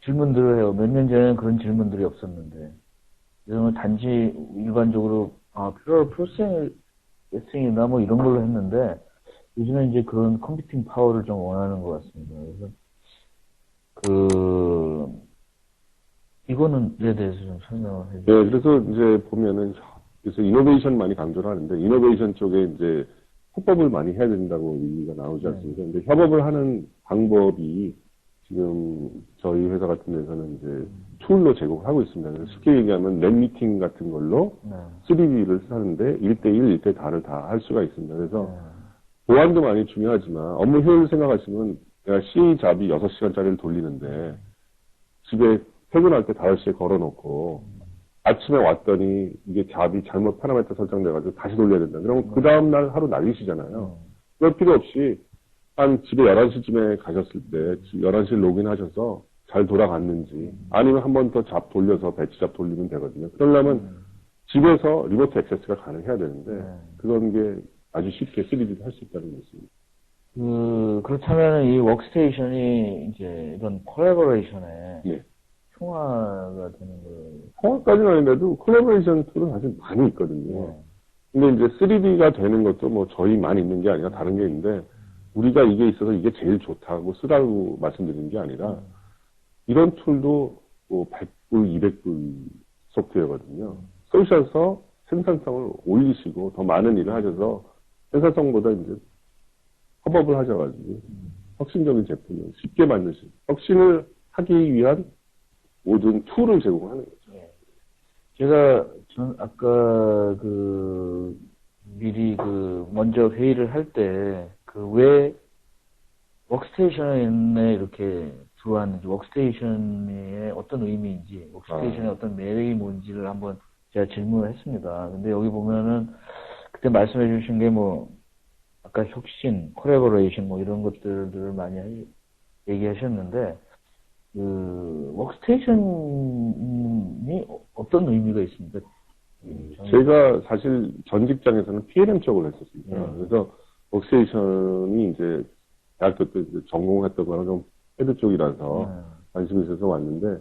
질문들을 해요. 몇 년 전에는 그런 질문들이 없었는데. 그래서 단지 일반적으로 패럴 프로세싱이나 뭐 이런 걸로 했는데 요즘에 이제 그런 컴퓨팅 파워를 좀 원하는 것 같습니다. 그래서 이거는에 대해서 좀 설명을 해주세요. 네, 그래서 이제 보면은 그래서 이노베이션 많이 강조를 하는데 이노베이션 쪽에 이제 협업을 많이 해야 된다고 얘기가 나오지 않습니까? 근데 협업을 하는 방법이 지금 저희 회사 같은 데서는 이제 툴로 제공을 하고 있습니다. 그래서 쉽게 얘기하면 랩 미팅 같은 걸로 3D를 하는데 1대1, 1대4를 다 할 수가 있습니다. 그래서 보안도 많이 중요하지만 업무 효율 생각하시면 내가 CA 잡이 6시간짜리를 돌리는데 집에 퇴근할 때 5시에 걸어놓고 아침에 왔더니 이게 잡이 잘못 파라미터 설정돼가지고 다시 돌려야 된다. 그러면 그 다음날 하루 날리시잖아요. 그럴 필요 없이 한 집에 11시쯤에 가셨을 때 11시 로그인 하셔서 잘 돌아갔는지 아니면 한 번 더 잡 돌려서 배치 잡 돌리면 되거든요. 그러려면 집에서 리모트 액세스가 가능해야 되는데 그런 게 아주 쉽게 3D로 할 수 있다는 것입니다. 그렇다면 이 워크스테이션이 이제 이런 콜라보레이션에 통화가 되는 거예요. 통화까지는 아닌데도 콜라보레이션 툴은 사실 많이 있거든요. 근데 이제 3D가 되는 것도 뭐 저희만 있는 게 아니라 다른 게 있는데 우리가 이게 있어서 이게 제일 좋다고 쓰라고 말씀드리는 게 아니라 이런 툴도 뭐 100불, 200불 소프트웨어거든요. 쓰셔서 생산성을 올리시고 더 많은 일을 하셔서 생산성보다 이제 협업을 하셔가지고 혁신적인 제품을 쉽게 만드시고 혁신을 하기 위한 모든 툴을 제공하는 거죠. 제가 아까 미리 먼저 회의를 할 때 왜 워크스테이션에 이렇게 들어왔는지, 워크스테이션의 어떤 의미인지, 워크스테이션의 어떤 매력이 뭔지를 한번 제가 질문을 했습니다. 근데 여기 보면은 그때 말씀해 주신 게 아까 혁신, 콜라보레이션 이런 것들을 많이 얘기하셨는데 워크스테이션이 어떤 의미가 있습니까? 제가 사실 전 직장에서는 PLM 쪽을 했었습니다. 그래서 워크스테이션이 이제 대학교 때 전공했던 거랑 좀 헤드 쪽이라서 관심이 있어서 왔는데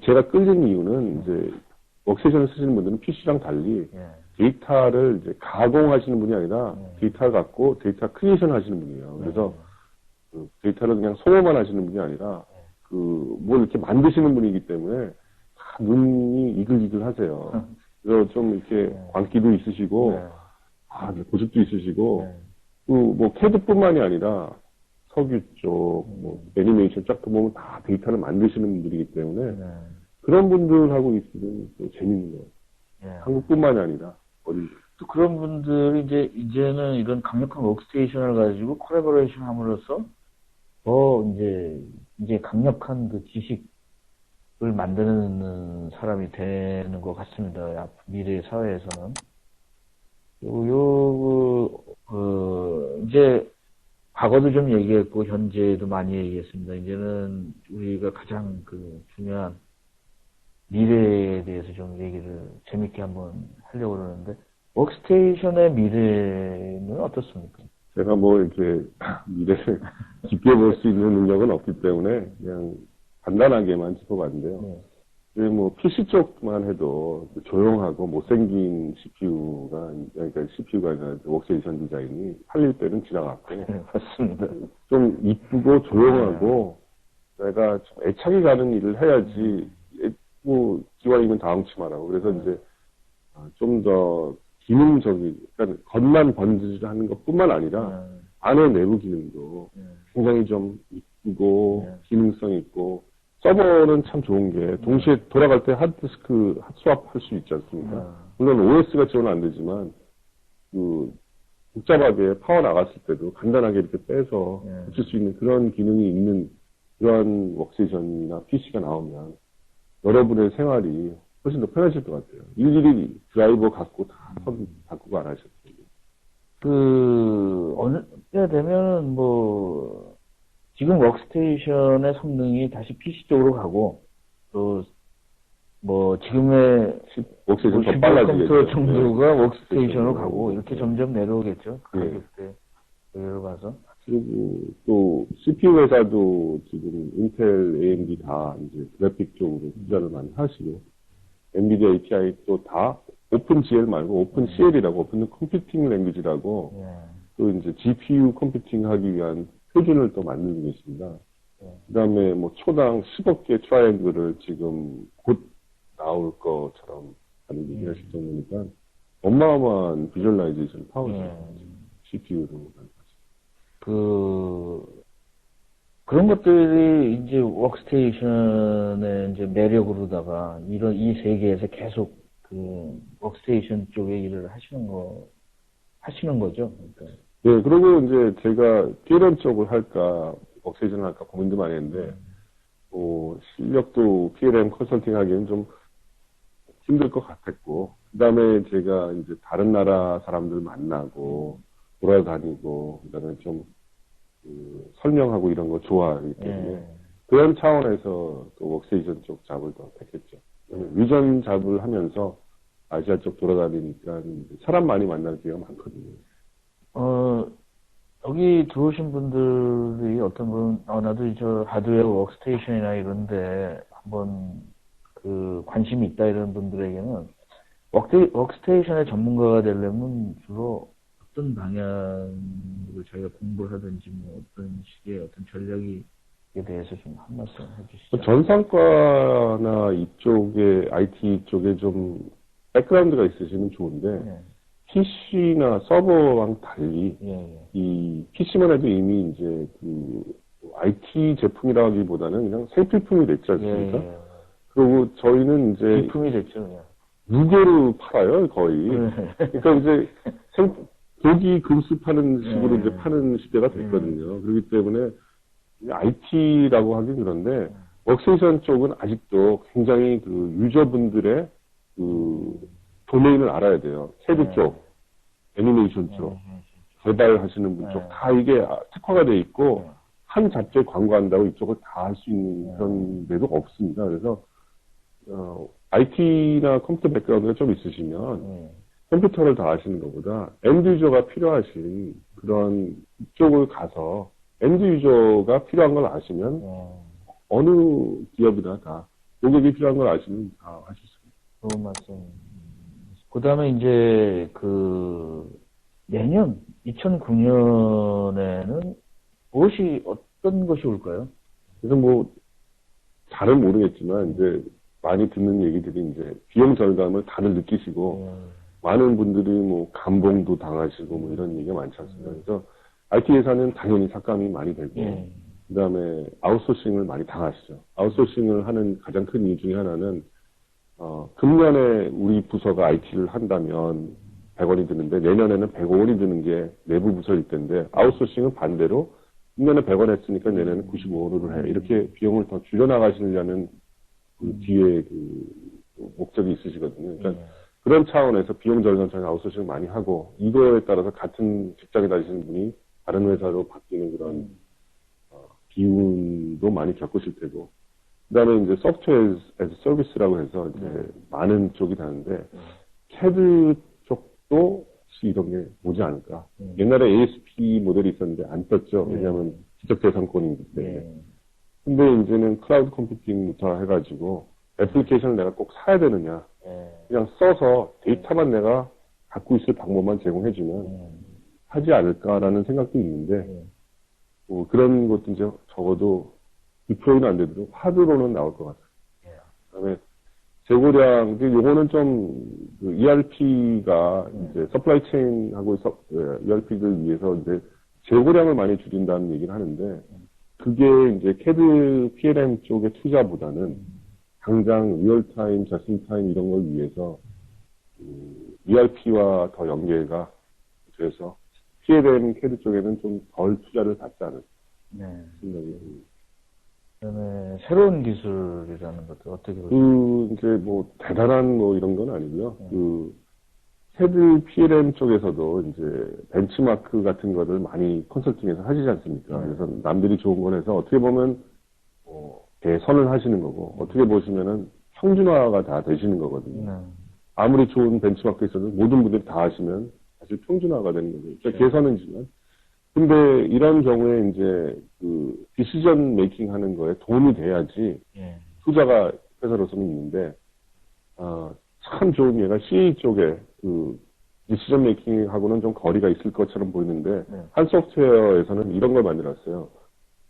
제가 끌린 이유는 이제 워크스테이션을 쓰시는 분들은 PC랑 달리 데이터를 이제 가공하시는 분이 아니라 데이터를 갖고 데이터 크리에이션 하시는 분이에요. 그래서 데이터를 그냥 소모만 하시는 분이 아니라 뭘 이렇게 만드시는 분이기 때문에 다 눈이 이글이글 하세요. 그래서 좀 이렇게 광기도 있으시고, 고집도 있으시고, CAD뿐만이 아니라 석유 쪽, 애니메이션 쫙 보면 다 데이터를 만드시는 분들이기 때문에 그런 분들하고 있으면 또 재밌는 거예요. 한국뿐만이 아니라 어디. 또 그런 분들이 이제는 이런 강력한 워크스테이션을 가지고 콜라보레이션 함으로써 이제 강력한 지식을 만드는 사람이 되는 것 같습니다. 미래 사회에서는. 이제, 과거도 좀 얘기했고, 현재도 많이 얘기했습니다. 이제는 우리가 가장 중요한 미래에 대해서 좀 얘기를 재밌게 한번 하려고 그러는데, 워크스테이션의 미래는 어떻습니까? 제가 뭐 이렇게 미래를 깊게 볼 수 있는 능력은 없기 때문에 그냥 간단하게만 짚어봤는데요. 뭐 PC 쪽만 해도 조용하고 못생긴 CPU가 그러니까 CPU가 아니라 워크스테이션 디자인이 팔릴 때는 지나갔고 맞습니다. 좀 이쁘고 조용하고 내가 좀 애착이 가는 일을 해야지 뭐 기왕이면 다홍치마라고 그래서 이제 좀 더 기능적인 그러니까 겉만 번지하는 것뿐만 아니라 안에 내부 기능도 굉장히 좀 이쁘고 기능성 있고 서버는 참 좋은 게 동시에 돌아갈 때 하드디스크 스왑할 수 있지 않습니까? 물론 OS가 지원 안 되지만 복잡하게 파워 나갔을 때도 간단하게 이렇게 빼서 붙일 수 있는 그런 기능이 있는 그런 워크스테이션이나 PC가 나오면 여러분의 생활이 훨씬 더 편해질 것 같아요. 일일이 드라이버 갖고 다 선 바꾸고 안 하셨어요. 어느 때 되면은 지금 워크스테이션의 성능이 다시 PC 쪽으로 가고, 지금의 워크스테이션 더 빨라지겠죠. 컴퓨터 정도가 워크스테이션으로 가고, 이렇게 점점 내려오겠죠. 가격대 여기로 가서. 그리고 또 CPU 회사도 지금 인텔, AMD 다 이제 그래픽 쪽으로 투자를 많이 하시고, 엔비디아 API 또 다 오픈GL 말고 오픈CL이라고 오픈 컴퓨팅 랭귀지라고 또 이제 GPU 컴퓨팅 하기 위한 표준을 또 만들고 계십니다. 그다음에 뭐 초당 10억 개 트라이앵글을 지금 곧 나올 것처럼 하는 얘기를 하실 정도니까 어마어마한 비주얼라이제이션 파워죠. CPU로. 그런 것들이 이제 워크스테이션의 이제 매력으로다가 이 세계에서 계속 워크스테이션 쪽에 일을 하시는 거죠. 그러니까. 네, 그리고 이제 제가 PLM 쪽을 할까, 워크스테이션을 할까 고민도 많이 했는데, 실력도 PLM 컨설팅 하기엔 좀 힘들 것 같았고, 그 다음에 제가 이제 다른 나라 사람들 만나고, 돌아다니고, 그 다음에 좀, 설명하고 이런 거 좋아하기 때문에, 그런 차원에서 또 워크스테이션 쪽 잡을 더 택했죠. 위전 잡을 하면서 아시아 쪽 돌아다니니까 사람 많이 만날 기회가 많거든요. 여기 들어오신 분들이 어떤 분, 나도 저 하드웨어 워크스테이션이나 이런데 한번 관심이 있다 이런 분들에게는 워크스테이션의 전문가가 되려면 주로 어떤 방향으로 저희가 공부를 하든지 어떤 식의 어떤 전략에 대해서 좀 한 말씀 해주시죠. 전산과나 이쪽에 IT 쪽에 좀 백그라운드가 있으시면 좋은데 PC나 서버랑 달리 이 PC만 해도 이미 이제 IT 제품이라 하기보다는 그냥 생필품이 됐지 않습니까? 그리고 저희는 이제 비품이 됐죠. 무게로 팔아요 거의. 그러니까 이제 고기 금수 파는 식으로 이제 파는 시대가 됐거든요. 그렇기 때문에 IT라고 하긴 그런데 워크스테이션 쪽은 아직도 굉장히 유저분들의 도메인을 알아야 돼요. 세부 쪽, 애니메이션 쪽, 개발하시는 분 쪽 다 이게 특화가 돼 있고 한 잡지에 광고한다고 이쪽을 다 할 수 있는 그런 데도 없습니다. 그래서 IT나 컴퓨터 백그라운드가 좀 있으시면 컴퓨터를 다 아시는 것보다 엔드 유저가 필요하신 그런 쪽을 가서 엔드 유저가 필요한 걸 아시면 어느 기업이나 다 고객이 필요한 걸 아시면 다 하실 수 있습니다. 좋은 말씀. 그 다음에 이제 내년 2009년에는 어떤 것이 올까요? 그래서 잘은 모르겠지만 이제 많이 듣는 얘기들이 이제 비용 절감을 다들 느끼시고 많은 분들이 감봉도 당하시고 이런 얘기가 많지 않습니까? 그래서 IT 회사는 당연히 삭감이 많이 되고, 그 다음에 아웃소싱을 많이 당하시죠. 아웃소싱을 하는 가장 큰 이유 중에 하나는, 금년에 우리 부서가 IT를 한다면 100원이 드는데, 내년에는 105원이 드는 게 내부 부서일 텐데, 아웃소싱은 반대로, 금년에 100원 했으니까 내년에 95원으로 해. 이렇게 비용을 더 줄여나가시려는 그 뒤에 그 목적이 있으시거든요. 그러니까 그런 차원에서 비용 절감 차원에서 아웃소싱을 많이 하고 이거에 따라서 같은 직장에 다니시는 분이 다른 회사로 바뀌는 그런 기운도 많이 겪으실 테고 그다음에 이제 소프트웨어 as 서비스라고 해서 이제 많은 쪽이 다른데 CAD 쪽도 혹시 이런 게 오지 않을까? 옛날에 ASP 모델이 있었는데 안 떴죠. 왜냐하면 지적재산권이기 때문에. 근데 이제는 클라우드 컴퓨팅부터 해가지고 애플리케이션을 내가 꼭 사야 되느냐? 그냥 써서 데이터만 내가 갖고 있을 방법만 제공해주면 하지 않을까라는 생각도 있는데 뭐 그런 것도 이제 적어도 디플로이는 안 되더라도 하드로는 나올 것 같아요. 그다음에 재고량, 요거는 좀, ERP가 이제 서플라이 체인하고 ERP를 위해서 이제 재고량을 많이 줄인다는 얘기를 하는데, 그게 이제 CAD, PLM 쪽의 투자보다는 당장 리얼타임, 저스트타임 이런 걸 위해서 ERP와 더 연계가 돼서 PLM, CAD 쪽에는 좀 덜 투자를 받지 않을까 생각이 듭니다. 그다음에 새로운 기술이라는 것도 어떻게 보세요? 이제 뭐 대단한 뭐 이런 건 아니고요. CAD, PLM 쪽에서도 이제 벤치마크 같은 거를 많이 컨설팅에서 하시지 않습니까? 그래서 남들이 좋은 걸 해서 어떻게 보면 개선을 하시는 거고 어떻게 보시면은 평준화가 다 되시는 거거든요. 아무리 좋은 벤치마크 있어도 모든 분들이 다 하시면 사실 평준화가 되는 거죠. 그러니까 개선은지만. 근데 이런 경우에 이제 그 디시전 메이킹 하는 거에 도움이 돼야지 투자가 회사로서는 있는데 참 좋은 예가 CA 쪽에 그 디시전 메이킹하고는 좀 거리가 있을 것처럼 보이는데 한 소프트웨어에서는 이런 걸 만들었어요.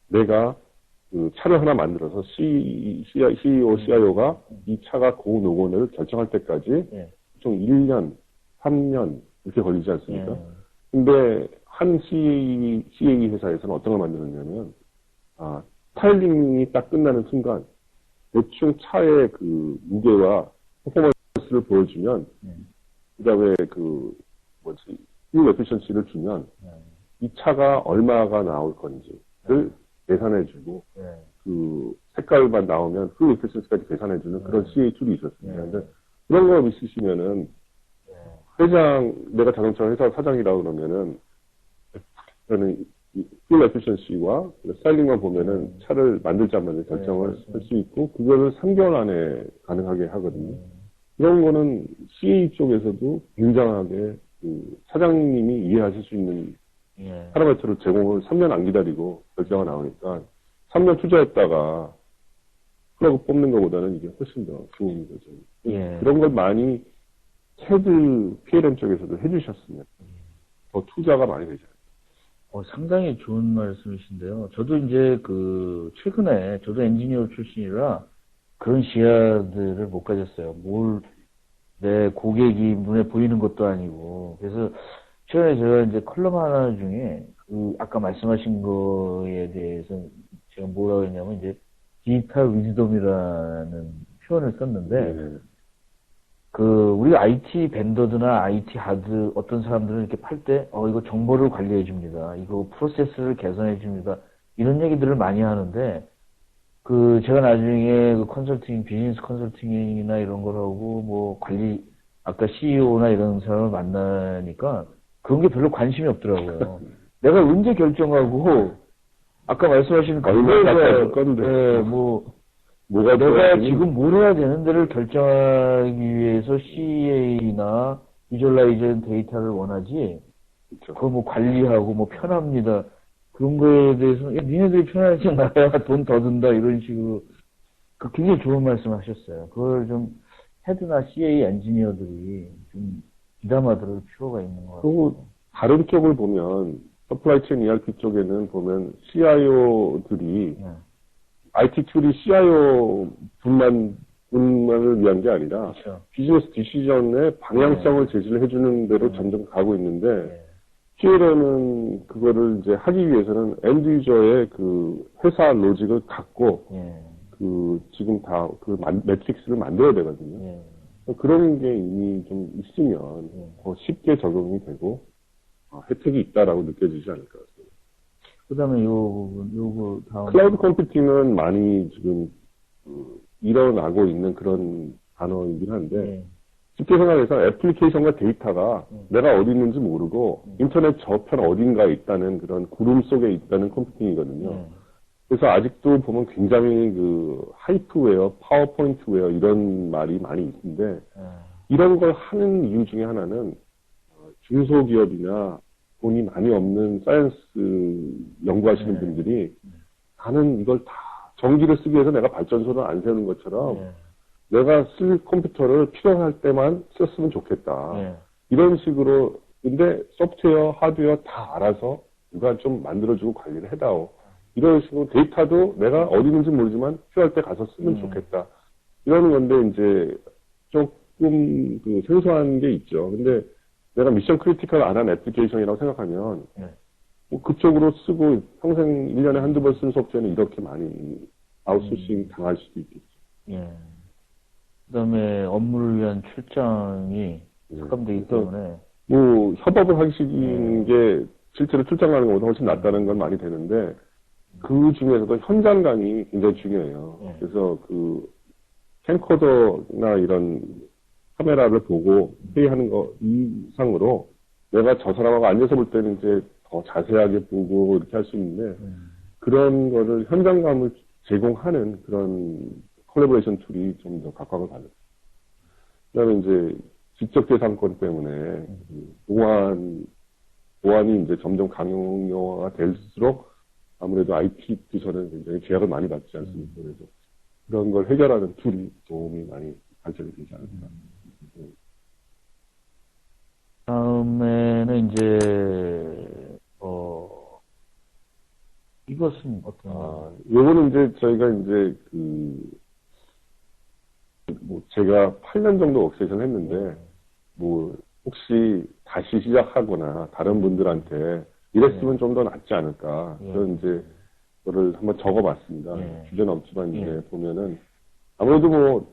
내가 그 차를 하나 만들어서 CEO, CIO가 이 차가 고노고를 결정할 때까지 총 1년, 3년 이렇게 걸리지 않습니까? 근데 한 CA 회사에서는 어떤 걸 만드느냐면, 스타일링이 딱 끝나는 순간, 대충 차의 그 무게와 퍼포먼스를 보여주면, 그 다음에 fuel efficiency를 주면, 이 차가 얼마가 나올 건지를 계산해주고, 그 색깔만 나오면 fuel efficiency까지 계산해주는 그런 CA 툴이 있었습니다. 근데 그런 거 있으시면은, 내가 자동차 회사 사장이라고 그러면은, 저는 fuel efficiency와 스타일링만 보면은 차를 만들지 안 만들지 결정을 할 수 있고, 그거를 3개월 안에 가능하게 하거든요. 그런 거는 CA 쪽에서도 굉장하게 그 사장님이 이해하실 수 있는 파라미터를 제공을 3년 안 기다리고 결제가 나오니까 3년 투자했다가 플러그 뽑는 것보다는 이게 훨씬 더 좋은 거죠. 그런 걸 많이 CAD, PLM 쪽에서도 해주셨으면 더 투자가 많이 되죠. 상당히 좋은 말씀이신데요. 저도 이제 최근에, 저도 엔지니어 출신이라 그런 시야들을 못 가졌어요. 내 고객이 눈에 보이는 것도 아니고. 그래서 최근에 제가 이제 컬럼 하나 중에, 아까 말씀하신 거에 대해서 제가 뭐라고 했냐면, 이제 디지털 위즈덤이라는 표현을 썼는데, 우리 IT 벤더드나 IT 하드 어떤 사람들은 이렇게 팔 때, 이거 정보를 관리해 줍니다. 이거 프로세스를 개선해 줍니다. 이런 얘기들을 많이 하는데, 제가 나중에 컨설팅, 비즈니스 컨설팅이나 이런 걸 하고, 뭐, 아까 CEO나 이런 사람을 만나니까 그런 게 별로 관심이 없더라고요. 내가 언제 결정하고, 아까 말씀하신 내가 지금 뭘 해야 되는지를 결정하기 위해서 CA나 비주얼라이제이션 데이터를 원하지, 그거 뭐 관리하고 뭐 편합니다. 그런 거에 대해서는, 니네들이 편하지 나야 돈 더 든다, 이런 식으로. 굉장히 좋은 말씀 하셨어요. 그걸 좀 헤드나 CA 엔지니어들이 좀 귀담아 들을 필요가 있는 것 같아요. 그리고 다른 쪽을 보면, 서플라이 체인 ERP 쪽에는 보면 CIO들이 IT 툴이 CIO 분만을 위한 게 아니라 비즈니스 디시전의 방향성을 제시를 해주는 대로 점점 가고 있는데 PLM은 그거를 이제 하기 위해서는 엔드 유저의 그 회사 로직을 갖고 지금 다 매트릭스를 만들어야 되거든요. 그런 게 이미 좀 있으면 더 쉽게 적용이 되고 혜택이 있다라고 느껴지지 않을까. 그 다음에 요거 다음. 클라우드 컴퓨팅은 많이 지금, 일어나고 있는 그런 단어이긴 한데, 쉽게 생각해서 애플리케이션과 데이터가 내가 어디 있는지 모르고 인터넷 저편 어딘가에 있다는 그런 구름 속에 있다는 컴퓨팅이거든요. 그래서 아직도 보면 굉장히 그 하이프웨어, 파워포인트웨어 이런 말이 많이 있는데 이런 걸 하는 이유 중에 하나는 중소기업이나 돈이 많이 없는 사이언스 연구하시는 분들이 나는 이걸 다 전기를 쓰기 위해서 내가 발전소를 안 세우는 것처럼 내가 쓸 컴퓨터를 필요할 때만 썼으면 좋겠다. 이런 식으로, 근데 소프트웨어, 하드웨어 다 알아서 누가 좀 만들어주고 관리를 해다오. 이런 식으로 데이터도 내가 어디 있는지 모르지만 필요할 때 가서 쓰면 좋겠다. 이러는 건데, 이제 조금 그 생소한 게 있죠. 근데 내가 미션 크리티컬 안 한 애플리케이션이라고 생각하면, 뭐 그쪽으로 쓰고 평생 1년에 한두 번 쓰는 소프트웨어는 이렇게 많이 아웃소싱 당할 수도 있겠죠. 그다음에 업무를 위한 출장이 삭감되기 때문에 뭐 협업을 하시는 게 실제로 출장 가는 것보다 훨씬 낫다는 건 많이 되는데 그 중에서도 현장감이 굉장히 중요해요. 그래서 그 캠코더나 이런 카메라를 보고 회의하는 거 이상으로 내가 저 사람하고 앉아서 볼 때는 이제 더 자세하게 보고 이렇게 할 수 있는데 그런 거를 현장감을 제공하는 그런 콜래보레이션 툴이 좀 더 각광을 받았어요. 그다음에 이제 지적재산권 때문에 보안이 이제 점점 강요화가 될수록 아무래도 IT 부서는 굉장히 제약을 많이 받지 않습니까? 그래서 그런 걸 해결하는 툴이 도움이 많이 발전이 되지 않을까. 다음에는 이제 이것은 어떤? 요거는 이제 저희가 이제 제가 8년 정도 웍세이션 했는데, 뭐, 혹시 다시 시작하거나 다른 분들한테 이랬으면 좀 더 낫지 않을까. 그런 이제, 그거를 한번 적어봤습니다. 주제는 없지만 이제 보면은, 아무래도 뭐,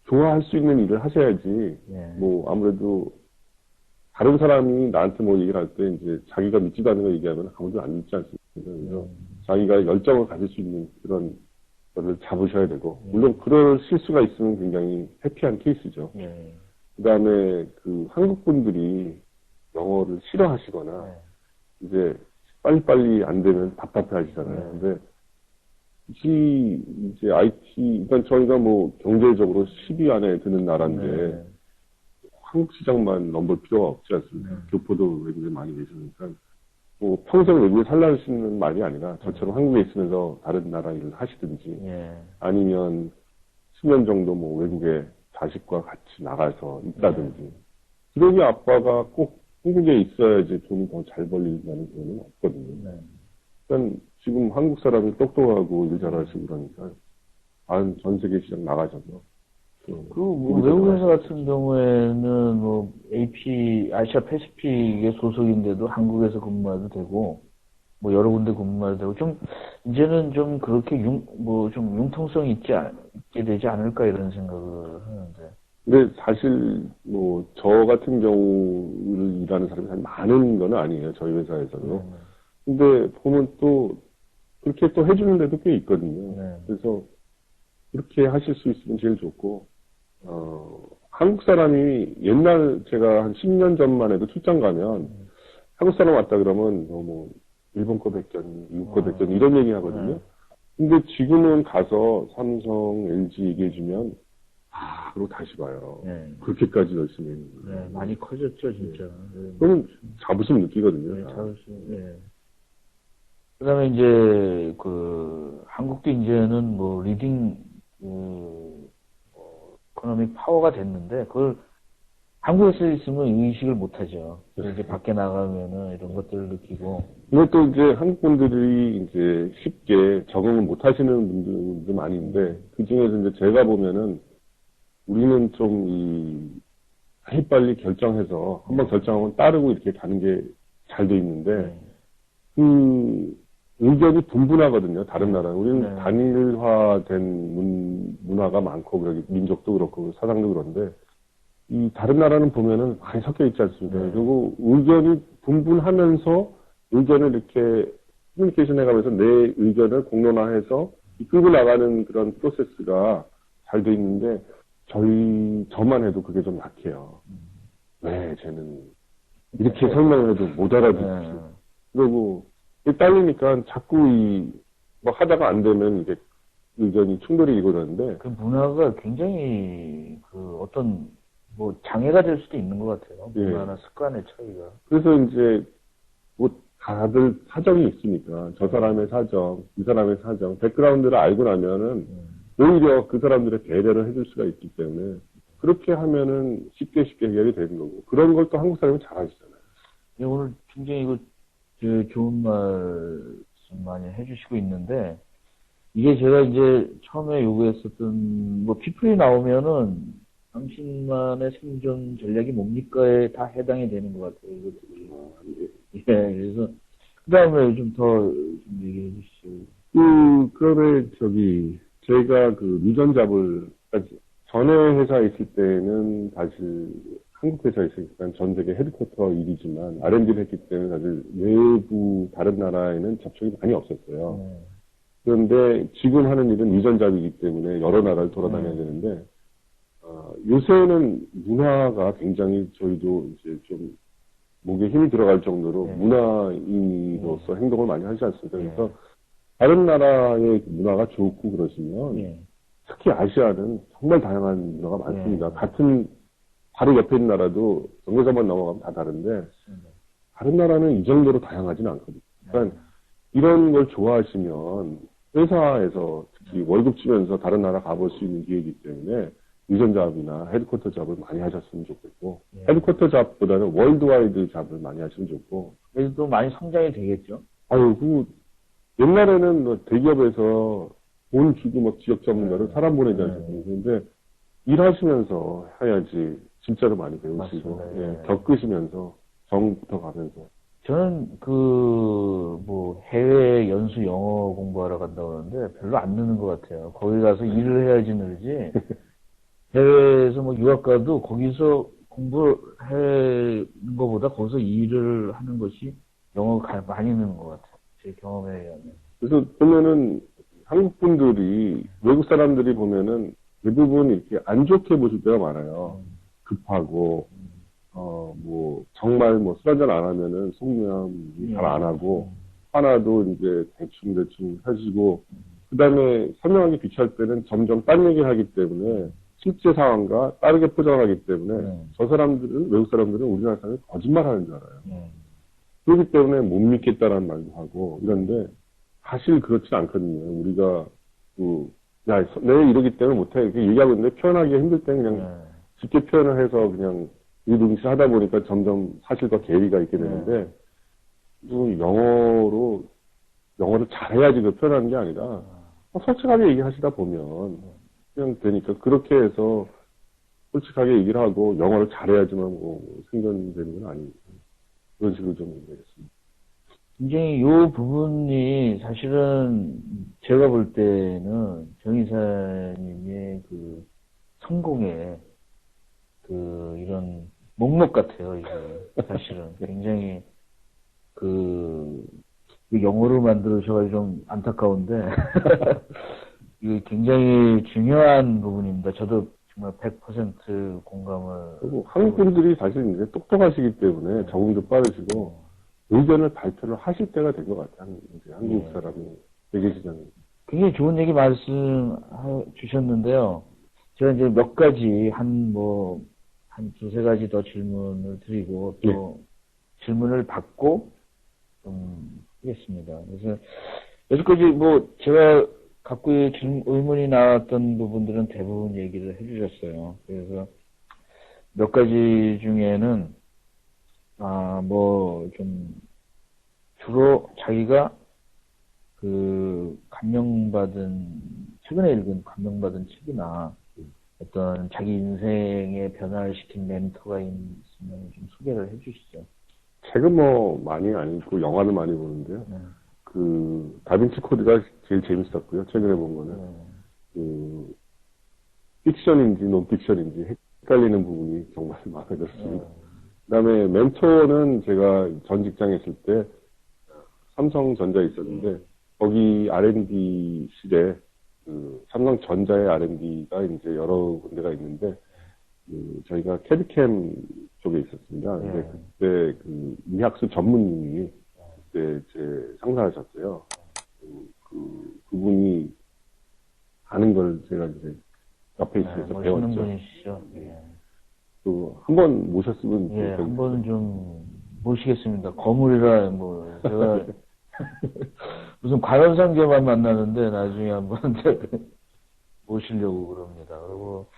좋아할 수 있는 일을 하셔야지, 뭐, 아무래도, 다른 사람이 나한테 뭐 얘기를 할 때 이제 자기가 믿지도 않는 거 얘기하면 아무도 안 믿지 않습니다. 그래서 자기가 열정을 가질 수 있는 그런 거를 잡으셔야 되고, 물론 그럴 실수가 있으면 굉장히 해피한 케이스죠. 그 다음에 그 한국 분들이 영어를 싫어하시거나, 이제 빨리빨리 안 되면 답답해 하시잖아요. 근데, 이제 IT, 일단 저희가 뭐 경제적으로 10위 안에 드는 나라인데, 한국 시장만 넘볼 필요가 없지 않습니까? 교포도 외국에 많이 계시니까. 뭐 평생 외국에 살라시는 말이 아니라 저처럼 한국에 있으면서 다른 나라 일을 하시든지 아니면 10년 정도 뭐 외국에 자식과 같이 나가서 있다든지 그러기 아빠가 꼭 한국에 있어야지 돈이 더 잘 벌린다는 그런 없거든요. 일단 지금 한국 사람이 똑똑하고 일 잘하시고 그러니까 전 세계 시장 나가셔서 뭐 외국 회사 같은 경우에는 뭐 아시아 패시픽의 소속인데도 한국에서 근무해도 되고 뭐 여러 군데 근무해도 되고 좀 이제는 좀 그렇게 좀 융통성이 있게 되지 않을까 이런 생각을 하는데. 근데 사실 뭐 저 같은 경우를 일하는 사람이 사실 많은 건 아니에요. 저희 회사에서도. 근데 보면 또 그렇게 또 해주는 데도 꽤 있거든요. 그래서 그렇게 하실 수 있으면 제일 좋고, 한국 사람이 옛날 제가 한 10년 전만 해도 출장 가면, 한국 사람 왔다 그러면, 뭐, 일본 거 백견, 미국 거 백견, 이런 얘기 하거든요. 근데 지금은 가서 삼성, LG 얘기해주면, 그리고 다시 봐요. 그렇게까지 열심히 했는 거예요. 많이 커졌죠, 진짜. 그러면 자부심 느끼거든요. 자부심, 그 다음에 이제, 한국도 이제는 뭐, 리딩, 이코노믹 파워가 됐는데, 그걸 한국에서 있으면 의식을 못 하죠. 그래서 이제 밖에 나가면은 이런 것들을 느끼고. 이것도 이제 한국 분들이 이제 쉽게 적응을 못 하시는 분들도 많이 있는데, 그 중에서 이제 제가 보면은, 우리는 좀 빨리 결정해서, 한번 결정하면 따르고 이렇게 가는 게 잘 돼 있는데, 의견이 분분하거든요. 다른 나라는. 우리는 단일화된 문화가 많고, 그러기 민족도 그렇고, 사상도 그런데, 이 다른 나라는 보면은 많이 섞여 있지 않습니까? 그리고 의견이 분분하면서 의견을 이렇게 커뮤니케이션 해가면서 내 의견을 공론화해서 끌고 나가는 그런 프로세스가 잘 돼 있는데, 저만 해도 그게 좀 약해요. 왜, 쟤는, 이렇게 설명을 해도 못 알아듣지. 그러고, 딸리니까 자꾸 뭐 하다가 안 되면 이게 의견이 충돌이 일고 그러는데. 그 문화가 굉장히 어떤 뭐 장애가 될 수도 있는 것 같아요. 문화나 습관의 차이가. 그래서 이제 뭐 다들 사정이 있으니까 저 사람의 사정, 이 사람의 사정, 백그라운드를 알고 나면은 오히려 그 사람들의 배려를 해줄 수가 있기 때문에 그렇게 하면은 쉽게 해결이 되는 거고 그런 걸 또 한국 사람이 잘하시잖아요. 네, 오늘 굉장히 좋은 말씀 많이 해주시고 있는데 이게 제가 이제 처음에 요구했었던 뭐 피플이 나오면은 당신만의 생존 전략이 뭡니까에 다 해당이 되는 것 같아요. 이것들이. 예, 그래서 그 다음에 좀 더 얘기해 주시죠. 그러면 제가 유전잡을 전에 회사에 있을 때는 사실 한국 회사에 있으니까 전 세계 헤드쿼터 일이지만 R&D를 했기 때문에 사실 외부 다른 나라에는 접촉이 많이 없었어요. 그런데 지금 하는 일은 유전잡이기 때문에 여러 나라를 돌아다녀야 되는데 요새는 문화가 굉장히 저희도 이제 좀 목에 힘이 들어갈 정도로 문화인으로서 행동을 많이 하지 않습니까? 그래서 다른 나라의 문화가 좋고 그러시면 특히 아시아는 정말 다양한 문화가 많습니다. 같은 바로 옆에 있는 나라도 정거장만 넘어가면 다 다른데 다른 나라는 이 정도로 다양하지는 않거든요. 그러니까 이런 걸 좋아하시면 회사에서 특히 월급 주면서 다른 나라 가볼 수 있는 기회이기 때문에 유전잡이나 헤드쿼터 잡을 많이 하셨으면 좋겠고 헤드쿼터 잡보다는 월드와이드 잡을 많이 하시면 좋고 그래서 또 많이 성장이 되겠죠. 옛날에는 뭐 대기업에서 돈 주고 막 지역 전문가를 사람 보내지 않습니까? 그런데 일하시면서 해야지 진짜로 많이 배우시고 겪으시면서 정부터 가면서 저는 뭐 해외 연수 영어 공부하러 간다고 그러는데 별로 안 느는 것 같아요. 거기 가서 일을 해야지 늘지. 해외에서 뭐 유학 가도 거기서 공부하는 것보다 거기서 일을 하는 것이 영어가 많이 느는 것 같아요. 제 경험에 의하면. 그래서 보면은 한국 분들이 외국 사람들이 보면은 대부분 이렇게 안 좋게 보실 때가 많아요. 급하고 뭐 정말 뭐 술 한잔 안 하면은 속면 잘 안 하고 하나도 이제 대충 하시고 그다음에 설명하기 귀찮을 때는 점점 딴 얘기를 하기 때문에 실제 상황과 다르게 포장하기 때문에 저 사람들은 외국 사람들은 우리나라 사람이 거짓말하는 줄 알아요. 그렇기 때문에 못 믿겠다라는 말도 하고 이런데 사실 그렇지 않거든요. 우리가 내가 이러기 때문에 못해 이렇게 얘기하고 있는데 표현하기가 힘들 때는 그냥 쉽게 표현을 해서 그냥 이동시 하다 보니까 점점 사실과 괴리가 있게 되는데 영어를 잘해야지 그 표현하는 게 아니라 솔직하게 얘기하시다 보면 그냥 되니까 그렇게 해서 솔직하게 얘기를 하고 영어를 잘해야지만 뭐 생존되는 건 아니니까 그런 식으로 좀 얘기하겠습니다. 굉장히 이 부분이 사실은 제가 볼 때는 정 이사님의 성공의 이런 목록 같아요, 이게. 사실은. 굉장히 영어로 만들으셔가지고 좀 안타까운데, 이게 굉장히 중요한 부분입니다. 저도 정말 100% 공감을. 그리고 한국 분들이 사실 이제 똑똑하시기 때문에 적응도 빠르시고, 의견을 발표를 하실 때가 된 것 같아요. 이제 한국 사람이 외계시장에. 굉장히 좋은 얘기 말씀 주셨는데요. 제가 이제 몇 가지 한 두세 가지 더 질문을 드리고 또 질문을 받고 좀 하겠습니다. 그래서 여기까지 제가 갖고 의문이 나왔던 부분들은 대부분 얘기를 해주셨어요. 그래서 몇 가지 중에는 좀 주로 자기가 최근에 읽은 감명받은 책이나 어떤 자기 인생에 변화를 시킨 멘토가 있으면 좀 소개를 해주시죠. 책은 많이 안 읽고 영화를 많이 보는데요. 다빈치 코드가 제일 재밌었고요. 최근에 본 거는 픽션인지 논픽션인지 헷갈리는 부분이 정말 마음에 들었습니다. 그다음에 멘토는 제가 전 직장에 있을 때 삼성전자에 있었는데 거기 R&D실에 삼성전자의 R&D가 이제 여러 군데가 있는데, 저희가 캐드캠 쪽에 있었습니다. 근데 그때 이학수 전문님이 그때 제 상사하셨어요. 그분이 하는 걸 제가 이제 옆에 있어서 배웠죠. 멋있는 분이시죠. 또 한 번 모셨으면 한 번은 좀 모시겠습니다. 거물이라 제가 무슨 관원상계만 만나는데 나중에 한번 모시려고 그럽니다. 그리고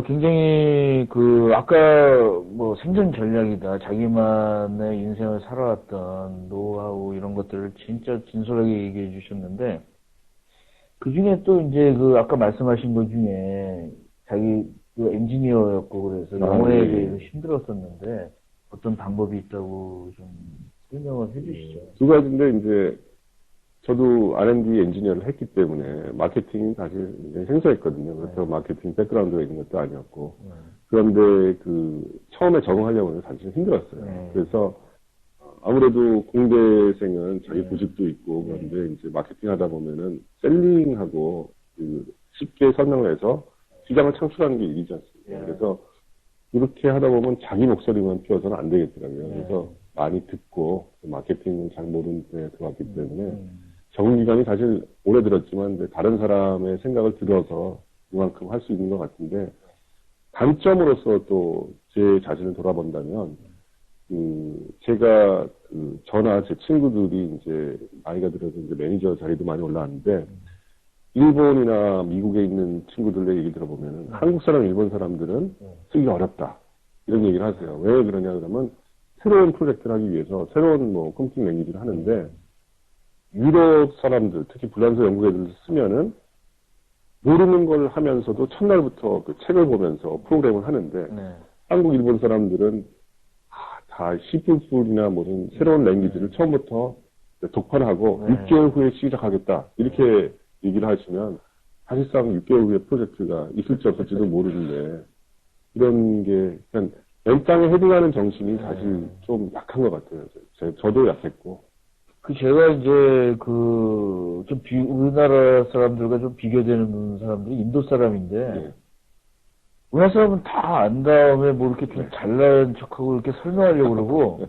굉장히 아까 생존 전략이다. 자기만의 인생을 살아왔던 노하우 이런 것들을 진짜 진솔하게 얘기해 주셨는데, 그 중에 또 이제 아까 말씀하신 것 중에 자기 엔지니어였고 그래서 영어에 대해서 힘들었었는데 어떤 방법이 있다고 좀 설명을 해 주시죠. 두 가지인데 이제 저도 R&D 엔지니어를 했기 때문에 마케팅이 사실 굉장히 생소했거든요. 그래서 마케팅 백그라운드가 있는 것도 아니었고. 그런데 처음에 적응하려고 하면 사실 힘들었어요. 그래서 아무래도 공대생은 자기 고집도 있고 그런데 이제 마케팅 하다 보면은 셀링하고 쉽게 설명을 해서 시장을 창출하는 게 일이지 않습니까? 그래서 이렇게 하다 보면 자기 목소리만 피워서는 안 되겠더라고요. 그래서 많이 듣고 마케팅은 잘 모르는 데 들어왔기 때문에 적응 기간이 사실 오래 들었지만 다른 사람의 생각을 들어서 이만큼 할 수 있는 것 같은데, 단점으로서 또 제 자신을 돌아본다면 제가 저나 제 친구들이 이제 나이가 들어서 이제 매니저 자리도 많이 올라왔는데, 일본이나 미국에 있는 친구들의 얘기 들어보면 한국 사람, 일본 사람들은 쓰기가 어렵다 이런 얘기를 하세요. 왜 그러냐 그러면 새로운 프로젝트를 하기 위해서 새로운 컴퓨팅 랭귀지를 하는데, 유럽 사람들, 특히 불란서 영국 애들 쓰면은 모르는 걸 하면서도 첫날부터 책을 보면서 프로그램을 하는데, 한국, 일본 사람들은 다 C++이나 무슨 새로운 랭귀지를 처음부터 독판하고 6개월 후에 시작하겠다 이렇게 얘기를 하시면 사실상 6개월 후에 프로젝트가 있을지 없을지도 모르는데, 이런 게 그냥 맨땅에 헤딩하는 정신이 사실 좀 약한 것 같아요. 저도 약했고. 제가 이제 우리나라 사람들과 좀 비교되는 사람들이 인도 사람인데, 우리나라 사람은 다 안 다음에 이렇게 좀 잘난 척하고 이렇게 설명하려고 그러고,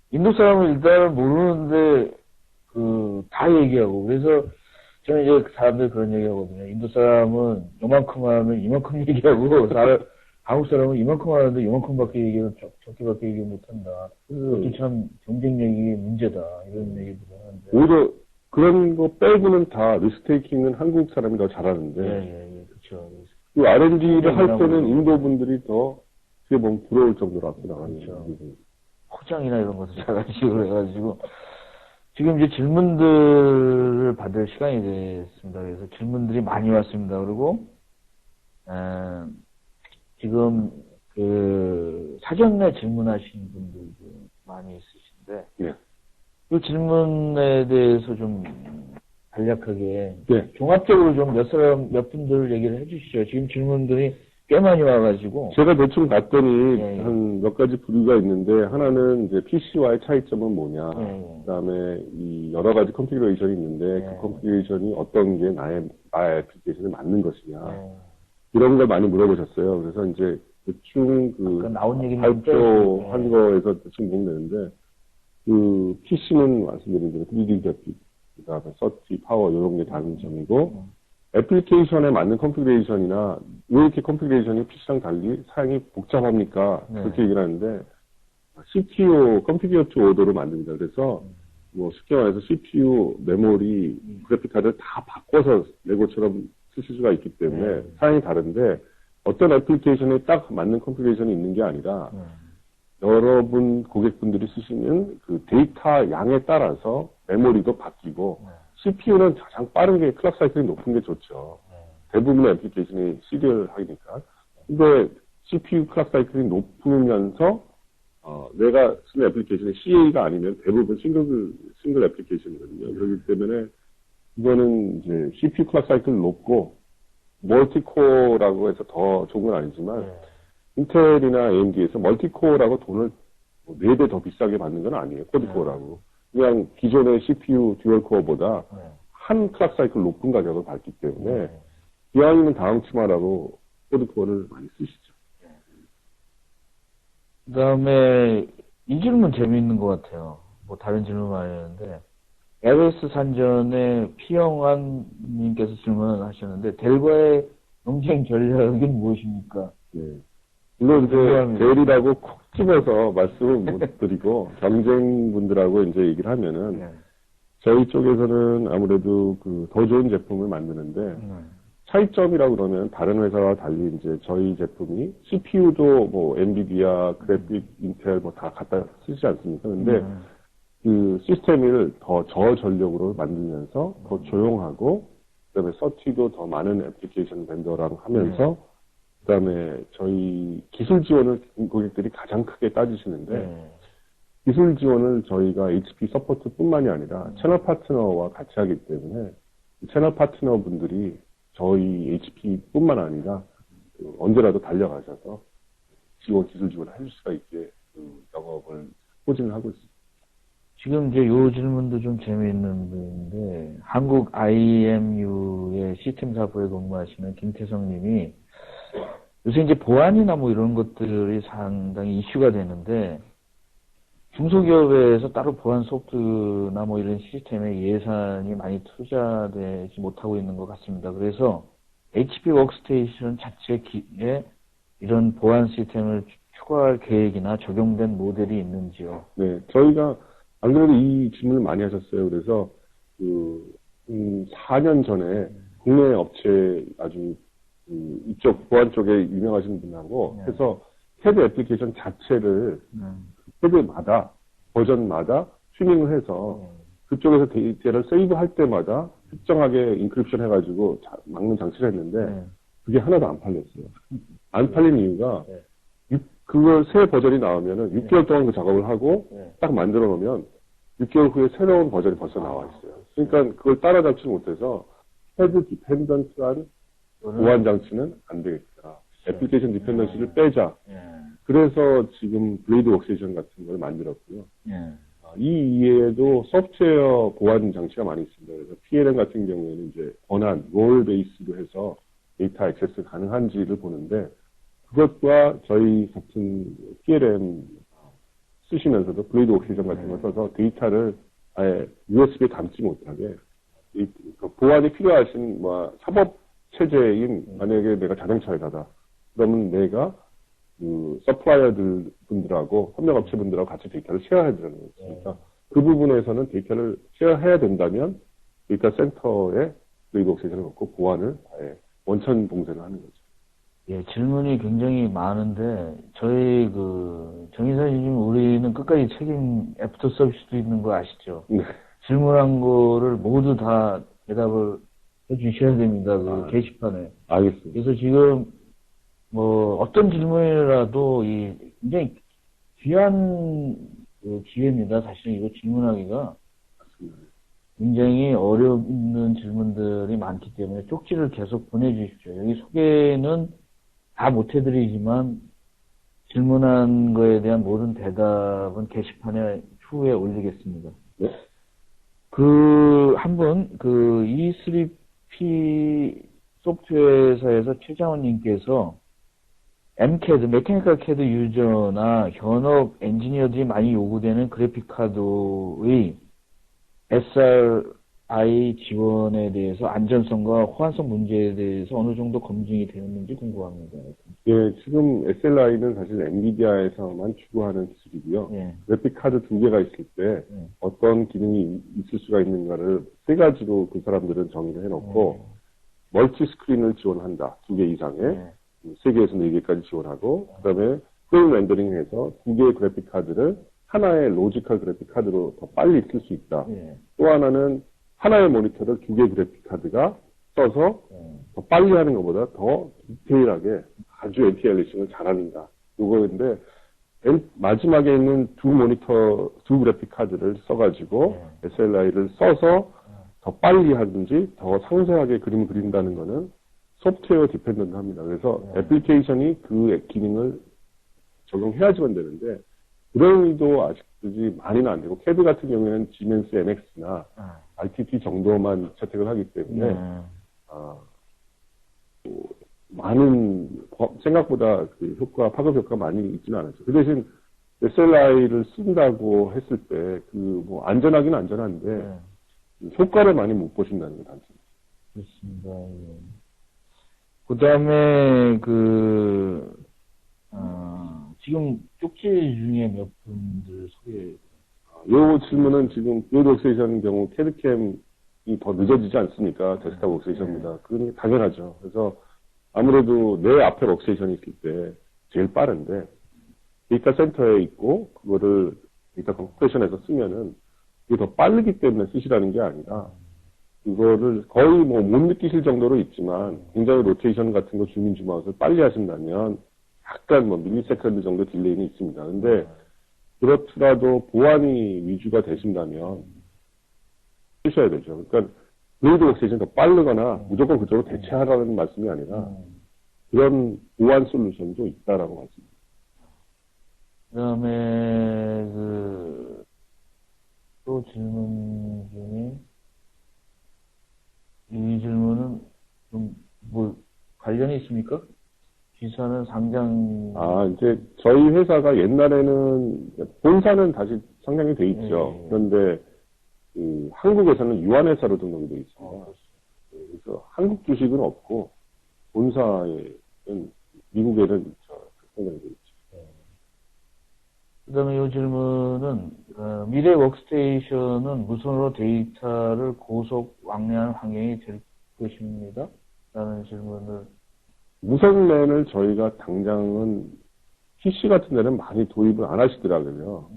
인도 사람은 일단 모르는데, 다 얘기하고, 그래서 저는 이제 사람들 그런 얘기 하거든요. 인도 사람은 요만큼 하면 이만큼 얘기하고, 한국 사람은 이만큼 하는데 이만큼밖에 얘기는 적게밖에 얘기 못한다. 그것도 참 경쟁력이 문제다. 이런 얘기들을 하는데. 오히려 그런 거 빼고는 다 리스테이킹은 한국 사람이 더 잘하는데. 그렇죠. 그 R&D를 할 때는 인도 분들이 더 어떻게 보면 부러울 정도로 앞서 나가는 거죠. 포장이나 이런 것도 잘하시고 그래가지고. 지금 이제 질문들을 받을 시간이 됐습니다. 그래서 질문들이 많이 왔습니다. 그리고, 지금 사전에 질문하신 분들도 많이 있으신데, 이 질문에 대해서 좀 간략하게 종합적으로 좀 몇 분들 얘기를 해주시죠. 지금 질문들이 꽤 많이 와가지고 제가 대충 봤더니 한 몇 가지 부류가 있는데, 하나는 이제 PC와의 차이점은 뭐냐, 그다음에 이 여러 가지 컨피그레이션이 있는데 그 컨피그레이션이 어떤 게 나의 애플리케이션에 맞는 것이냐, 이런 걸 많이 물어보셨어요. 그래서 이제 대충 발표한 거에서 대충 보면 되는데, PC는 말씀드린 대로 3D 그래픽, 그다음에 서치, 파워 이런 게 다른 점이고, 애플리케이션에 맞는 컨피그레이션이나 왜 이렇게 컨피그레이션이 PC랑 달리 사양이 복잡합니까? 그렇게 얘기를 하는데, CPU 컨피규어 투 오더로 만듭니다. 그래서 쉽게 말해서 CPU, 메모리, 그래픽 카드를 다 바꿔서 레고처럼 쓰실 수가 있기 때문에 사양이 다른데, 어떤 애플리케이션에 딱 맞는 컨피그레이션이 있는 게 아니라 여러분 고객분들이 쓰시는 데이터 양에 따라서 메모리도 바뀌고, CPU는 가장 빠른 게 클락 사이클이 높은 게 좋죠. 대부분의 애플리케이션이 시리얼하니까. 근데 CPU 클락 사이클이 높으면서 내가 쓰는 애플리케이션이 CA가 아니면 대부분 싱글 애플리케이션이거든요. 그렇기 때문에 이거는 이제 CPU 클락 사이클이 높고 멀티코어라고 해서 더 좋은 건 아니지만 인텔이나 AMD에서 멀티코어라고 돈을 4배 더 비싸게 받는 건 아니에요. 쿼드코어라고. 그냥 기존의 CPU 듀얼코어보다 한 클락 사이클 높은 가격을 받기 때문에 기왕이면 다음 치마라고 코드 코어를 많이 쓰시죠. 그 다음에 이 질문 재미있는 것 같아요. 뭐 다른 질문 많이 했는데 에베스 산전에 피영환님께서 질문을 하셨는데 델과의 경쟁 전략은 무엇입니까? 네. 물론 이제 델이라고 콕 집어서 말씀을 못 드리고 경쟁분들하고 이제 얘기를 하면은 저희 쪽에서는 아무래도 그 더 좋은 제품을 만드는데 차이점이라고 그러면 다른 회사와 달리 이제 저희 제품이 CPU도 뭐 엔비디아, 그래픽, 인텔 뭐 다 갖다 쓰지 않습니까? 근데 그 시스템을 더 저전력으로 만들면서 더 조용하고 그다음에 서티도 더 많은 애플리케이션 벤더랑 하면서 그다음에 저희 기술 지원을 고객들이 가장 크게 따지시는데 기술 지원을 저희가 HP 서포트뿐만이 아니라 채널 파트너와 같이 하기 때문에 채널 파트너 분들이 저희 HP뿐만 아니라 언제라도 달려가셔서 기술 지원을 해줄 수가 있게 그 영업을 포진을 하고 있습니다. 지금 이제 요 질문도 좀 재미있는 분인데 한국 IMU의 시스템 사부에 근무하시는 김태성 님이 요새 이제 보안이나 뭐 이런 것들이 상당히 이슈가 되는데 중소기업에서 따로 보안 소프트나 뭐 이런 시스템에 예산이 많이 투자되지 못하고 있는 것 같습니다. 그래서 HP 워크스테이션 자체에 이런 보안 시스템을 추가할 계획이나 적용된 모델이 있는지요? 네, 저희가 안 그래도 이 질문을 많이 하셨어요. 그래서 4년 전에 국내 업체 아주 이쪽 보안 쪽에 유명하신 분하고 해서 캐드 애플리케이션 자체를 캐드마다 버전마다 튜닝을 해서 그쪽에서 데이터를 세이브할 때마다 특정하게 인크립션 해가지고 막는 장치를 했는데 그게 하나도 안 팔렸어요. 안 팔린 이유가 그걸 새 버전이 나오면은 6개월 동안 그 작업을 하고 딱 만들어 놓으면 6개월 후에 새로운 버전이 벌써 나와 있어요. 그러니까 그걸 따라잡지 못해서 헤드 디펜던트한 보안 장치는 안 되겠다. 애플리케이션 디펜던시를 빼자. 그래서 지금 블레이드 워크스테이션 같은 걸 만들었고요. 이 이외에도 소프트웨어 보안 장치가 많이 있습니다. 그래서 PLM 같은 경우에는 이제 권한, 롤 베이스로 해서 데이터 액세스 가능한지를 보는데 그것과 저희 같은 PLM 쓰시면서도 블레이드 워크스테이션 같은 걸 써서 데이터를 아예 USB에 담지 못하게 보안이 필요하신 뭐 사법 체제인 만약에 내가 자동차 회사다. 그러면 내가 그 서플라이어들 분들하고 협력업체 분들하고 같이 데이터를 쉐어해야 되는 거니까 그 부분에서는 데이터를 쉐어해야 된다면 데이터 센터에 블레이드 워크스테이션을 넣고 보안을 아예 원천 봉쇄를 하는 거죠. 예, 질문이 굉장히 많은데 저희 정 이사님 우리는 끝까지 책임 애프터 서비스도 있는 거 아시죠? 네. 질문한 거를 모두 다 대답을 해주셔야 됩니다. 그 게시판에. 알겠습니다. 그래서 지금 뭐 어떤 질문이라도 굉장히 귀한 기회입니다. 사실은 이거 질문하기가 굉장히 어려운 질문들이 많기 때문에 쪽지를 계속 보내주십시오. 여기 소개는 다 못해드리지만 질문한 거에 대한 모든 대답은 게시판에 추후에 올리겠습니다. 네? 한 분, E3P 소프트웨어사에서 최장훈님께서 MCAD, 메카니컬 CAD 유저나 현업 엔지니어들이 많이 요구되는 그래픽카드의 SRI 지원에 대해서 안전성과 호환성 문제에 대해서 어느 정도 검증이 되었는지 궁금합니다. 예, 지금 SLI는 사실 엔비디아에서만 추구하는 기술이고요. 그래픽카드 2개가 있을 때 어떤 기능이 있을 수가 있는가를 3가지로 그 사람들은 정의를 해놓고 멀티 스크린을 지원한다. 2개 이상의 3개에서 4개까지 지원하고 그 다음에 프레임 렌더링해서 2개의 그래픽카드를 하나의 로지컬 그래픽카드로 더 빨리 쓸 수 있다. 또 하나는 하나의 모니터를 2개의 그래픽카드가 써서 더 빨리 하는 것보다 더 디테일하게 아주 엔티알리싱을 잘한다. 요거인데 마지막에 있는 두 그래픽카드를 써가지고 SLI를 써서 더 빨리 하든지 더 상세하게 그림을 그린다는 거는 소프트웨어 디펜던트 합니다. 그래서 애플리케이션이 그 기능을 적용해야지만 되는데 그런 의도 아직까지 많이는 안 되고, 캐드 같은 경우에는 지멘스 MX나 RTT 정도만 채택을 하기 때문에 네. 생각보다 그 파급 효과가 많이 있지는 않았죠. 그 대신 SLI를 쓴다고 했을 때 안전하긴 안전한데 효과를 많이 못 보신다는 게 단점. 그렇습니다. 예. 그 다음에, 지금 쪽지 중에 몇 분들 소개. 요 질문은 지금 퓨어 웍스테이션 경우 캐드캠이 더 늦어지지 않습니까? 데스크탑 웍스테이션보다. 그건 당연하죠. 그래서 아무래도 내 앞에 웍스테이션이 있을 때 제일 빠른데 데이터 센터에 있고 그거를 데이터 컴프레션에서 쓰면은 그게 더 빠르기 때문에 쓰시라는 게 아니라 그거를 거의 못 느끼실 정도로 있지만 굉장히 로테이션 같은 거 주민 주마웃을 빨리 하신다면 약간 밀리세컨드 정도 딜레이는 있습니다. 근데 그렇더라도 보안이 위주가 되신다면 쓰셔야 되죠. 그러니까 블레이드 웍스테이션이 더 빠르거나 무조건 그쪽으로 대체하라는 말씀이 아니라 그런 보안 솔루션도 있다라고 말씀드립니다. 그다음에 또 질문 중에 이 질문은 좀 관련이 있습니까? 기사는 상장. 이제 저희 회사가 옛날에는 본사는 다시 상장이 돼 있죠. 그런데 한국에서는 유한회사로 등록이 돼 있습니다. 그래서 한국 주식은 없고 본사에는 미국에는 상장이 돼 있죠. 그 다음에 이 질문은, 미래 워크스테이션은 무선으로 데이터를 고속 왕래하는 환경이 될 것입니다. 라는 질문을. 무선랜을 저희가 당장은 PC 같은 데는 많이 도입을 안 하시더라고요.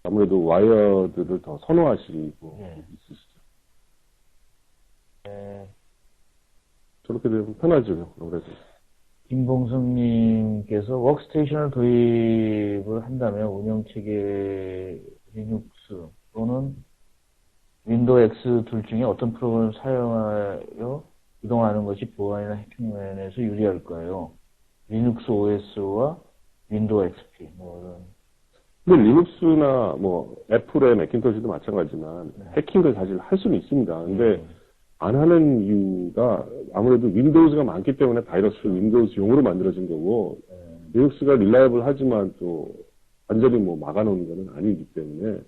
아무래도 와이어드를 더 선호하시고 있으시죠. 저렇게 되면 편하죠. 그래서. 김봉성님께서 워크스테이션을 도입을 한다면 운영체계 리눅스 또는 윈도우 X 둘 중에 어떤 프로그램을 사용하여 이동하는 것이 보안이나 해킹 면에서 유리할까요? 리눅스 OS와 윈도우 XP 근데 리눅스나 애플의 매cintosh도 마찬가지지만 해킹을 사실 할 수는 있습니다. 근데 안 하는 이유가 아무래도 윈도우즈가 많기 때문에 바이러스를 윈도우즈용으로 만들어진 거고 리눅스가 릴라이블 하지만 또 완전히 막아놓은 거는 아니기 때문에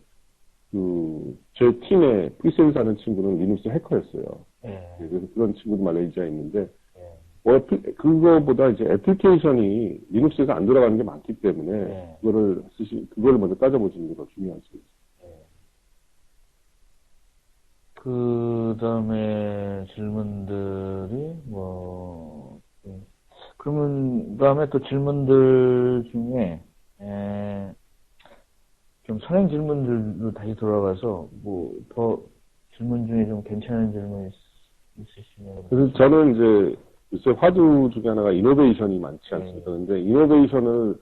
제 팀에 프리세일즈 하는 친구는 리눅스 해커였어요. 그래서 그런 친구도 말레이시아에 있는데 그거보다 이제 애플리케이션이 리눅스에서 안 돌아가는 게 많기 때문에 그거를 먼저 따져보시는 게 더 중요할 수 있어요. 그 다음에 질문들이 그러면 다음에 또 질문들 중에 좀 선행 질문들로 다시 돌아가서 더 질문 중에 좀 괜찮은 질문 있으시면. 그래서 저는 이제 요새 화두 중에 하나가 이노베이션이 많지 않습니까? 근데 이노베이션을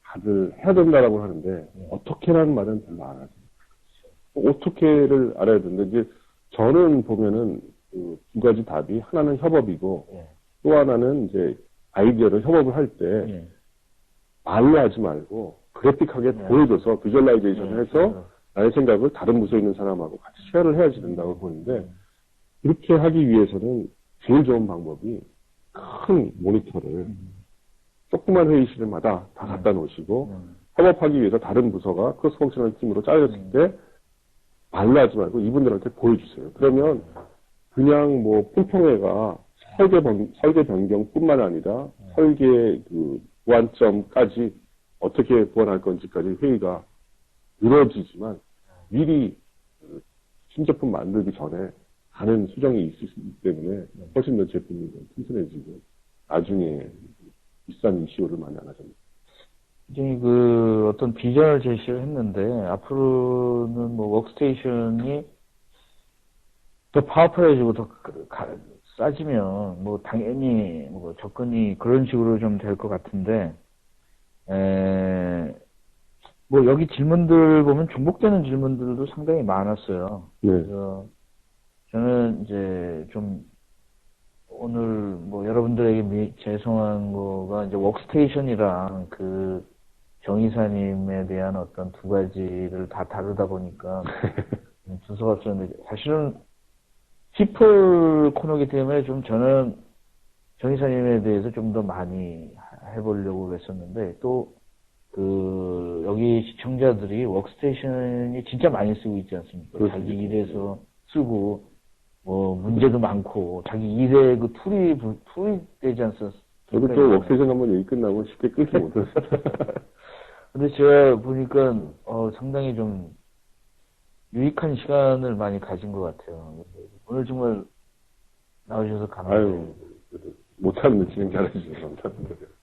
다들 해야 된다라고 하는데 어떻게라는 말은 별로 안 하죠. 어떻게를 알아야 되는데 이제 저는 보면은 두 가지 답이 하나는 협업이고 또 하나는 이제 아이디어를 협업을 할 때 말로 하지 말고 그래픽하게 보여줘서 비주얼라이제이션을 해서 나의 생각을 다른 부서에 있는 사람하고 같이 쉐어를 해야지 된다고 보는데 그렇게 하기 위해서는 제일 좋은 방법이 큰 모니터를 조그만 회의실마다 다 갖다 놓으시고 협업하기 위해서 다른 부서가 크로스 펑셔널 팀으로 짜여졌을 때 말로 하지 말고 이분들한테 보여주세요. 그러면 그냥 품평회가 설계 변경뿐만 아니라 설계 보완점까지 어떻게 보완할 건지까지 회의가 이루어지지만 미리 신제품 만들기 전에 가는 수정이 있을 수 있기 때문에 훨씬 더 제품이 튼튼해지고 나중에 비싼 이슈를 많이 안 하잖아요. 굉장히 어떤 비전을 제시를 했는데 앞으로는 워크스테이션이 더 파워풀해지고 더 싸지면 당연히 접근이 그런 식으로 좀 될 것 같은데 여기 질문들 보면 중복되는 질문들도 상당히 많았어요. 그래서 저는 이제 좀 오늘 여러분들에게 죄송한 거가 이제 워크스테이션이랑 정의사님에 대한 어떤 두 가지를 다 다루다 보니까 주소가 없었는데, 사실은 피플 코너기 때문에 좀 저는 정 이사님에 대해서 좀 더 많이 해보려고 했었는데, 또, 여기 시청자들이 워크스테이션이 진짜 많이 쓰고 있지 않습니까? 그렇습니다. 자기 일에서 쓰고, 문제도 많고, 자기 일에 그 툴이 되지 않습니까? 저도 또 워크세이션 한번 얘기 끝나고 쉽게 끊지 못했어요. 근데 제가 보니까, 상당히 좀 유익한 시간을 많이 가진 것 같아요. 오늘 정말 나오셔서 감사해요. 아유, 못 참는 진행 잘해주셔서 감사합니다.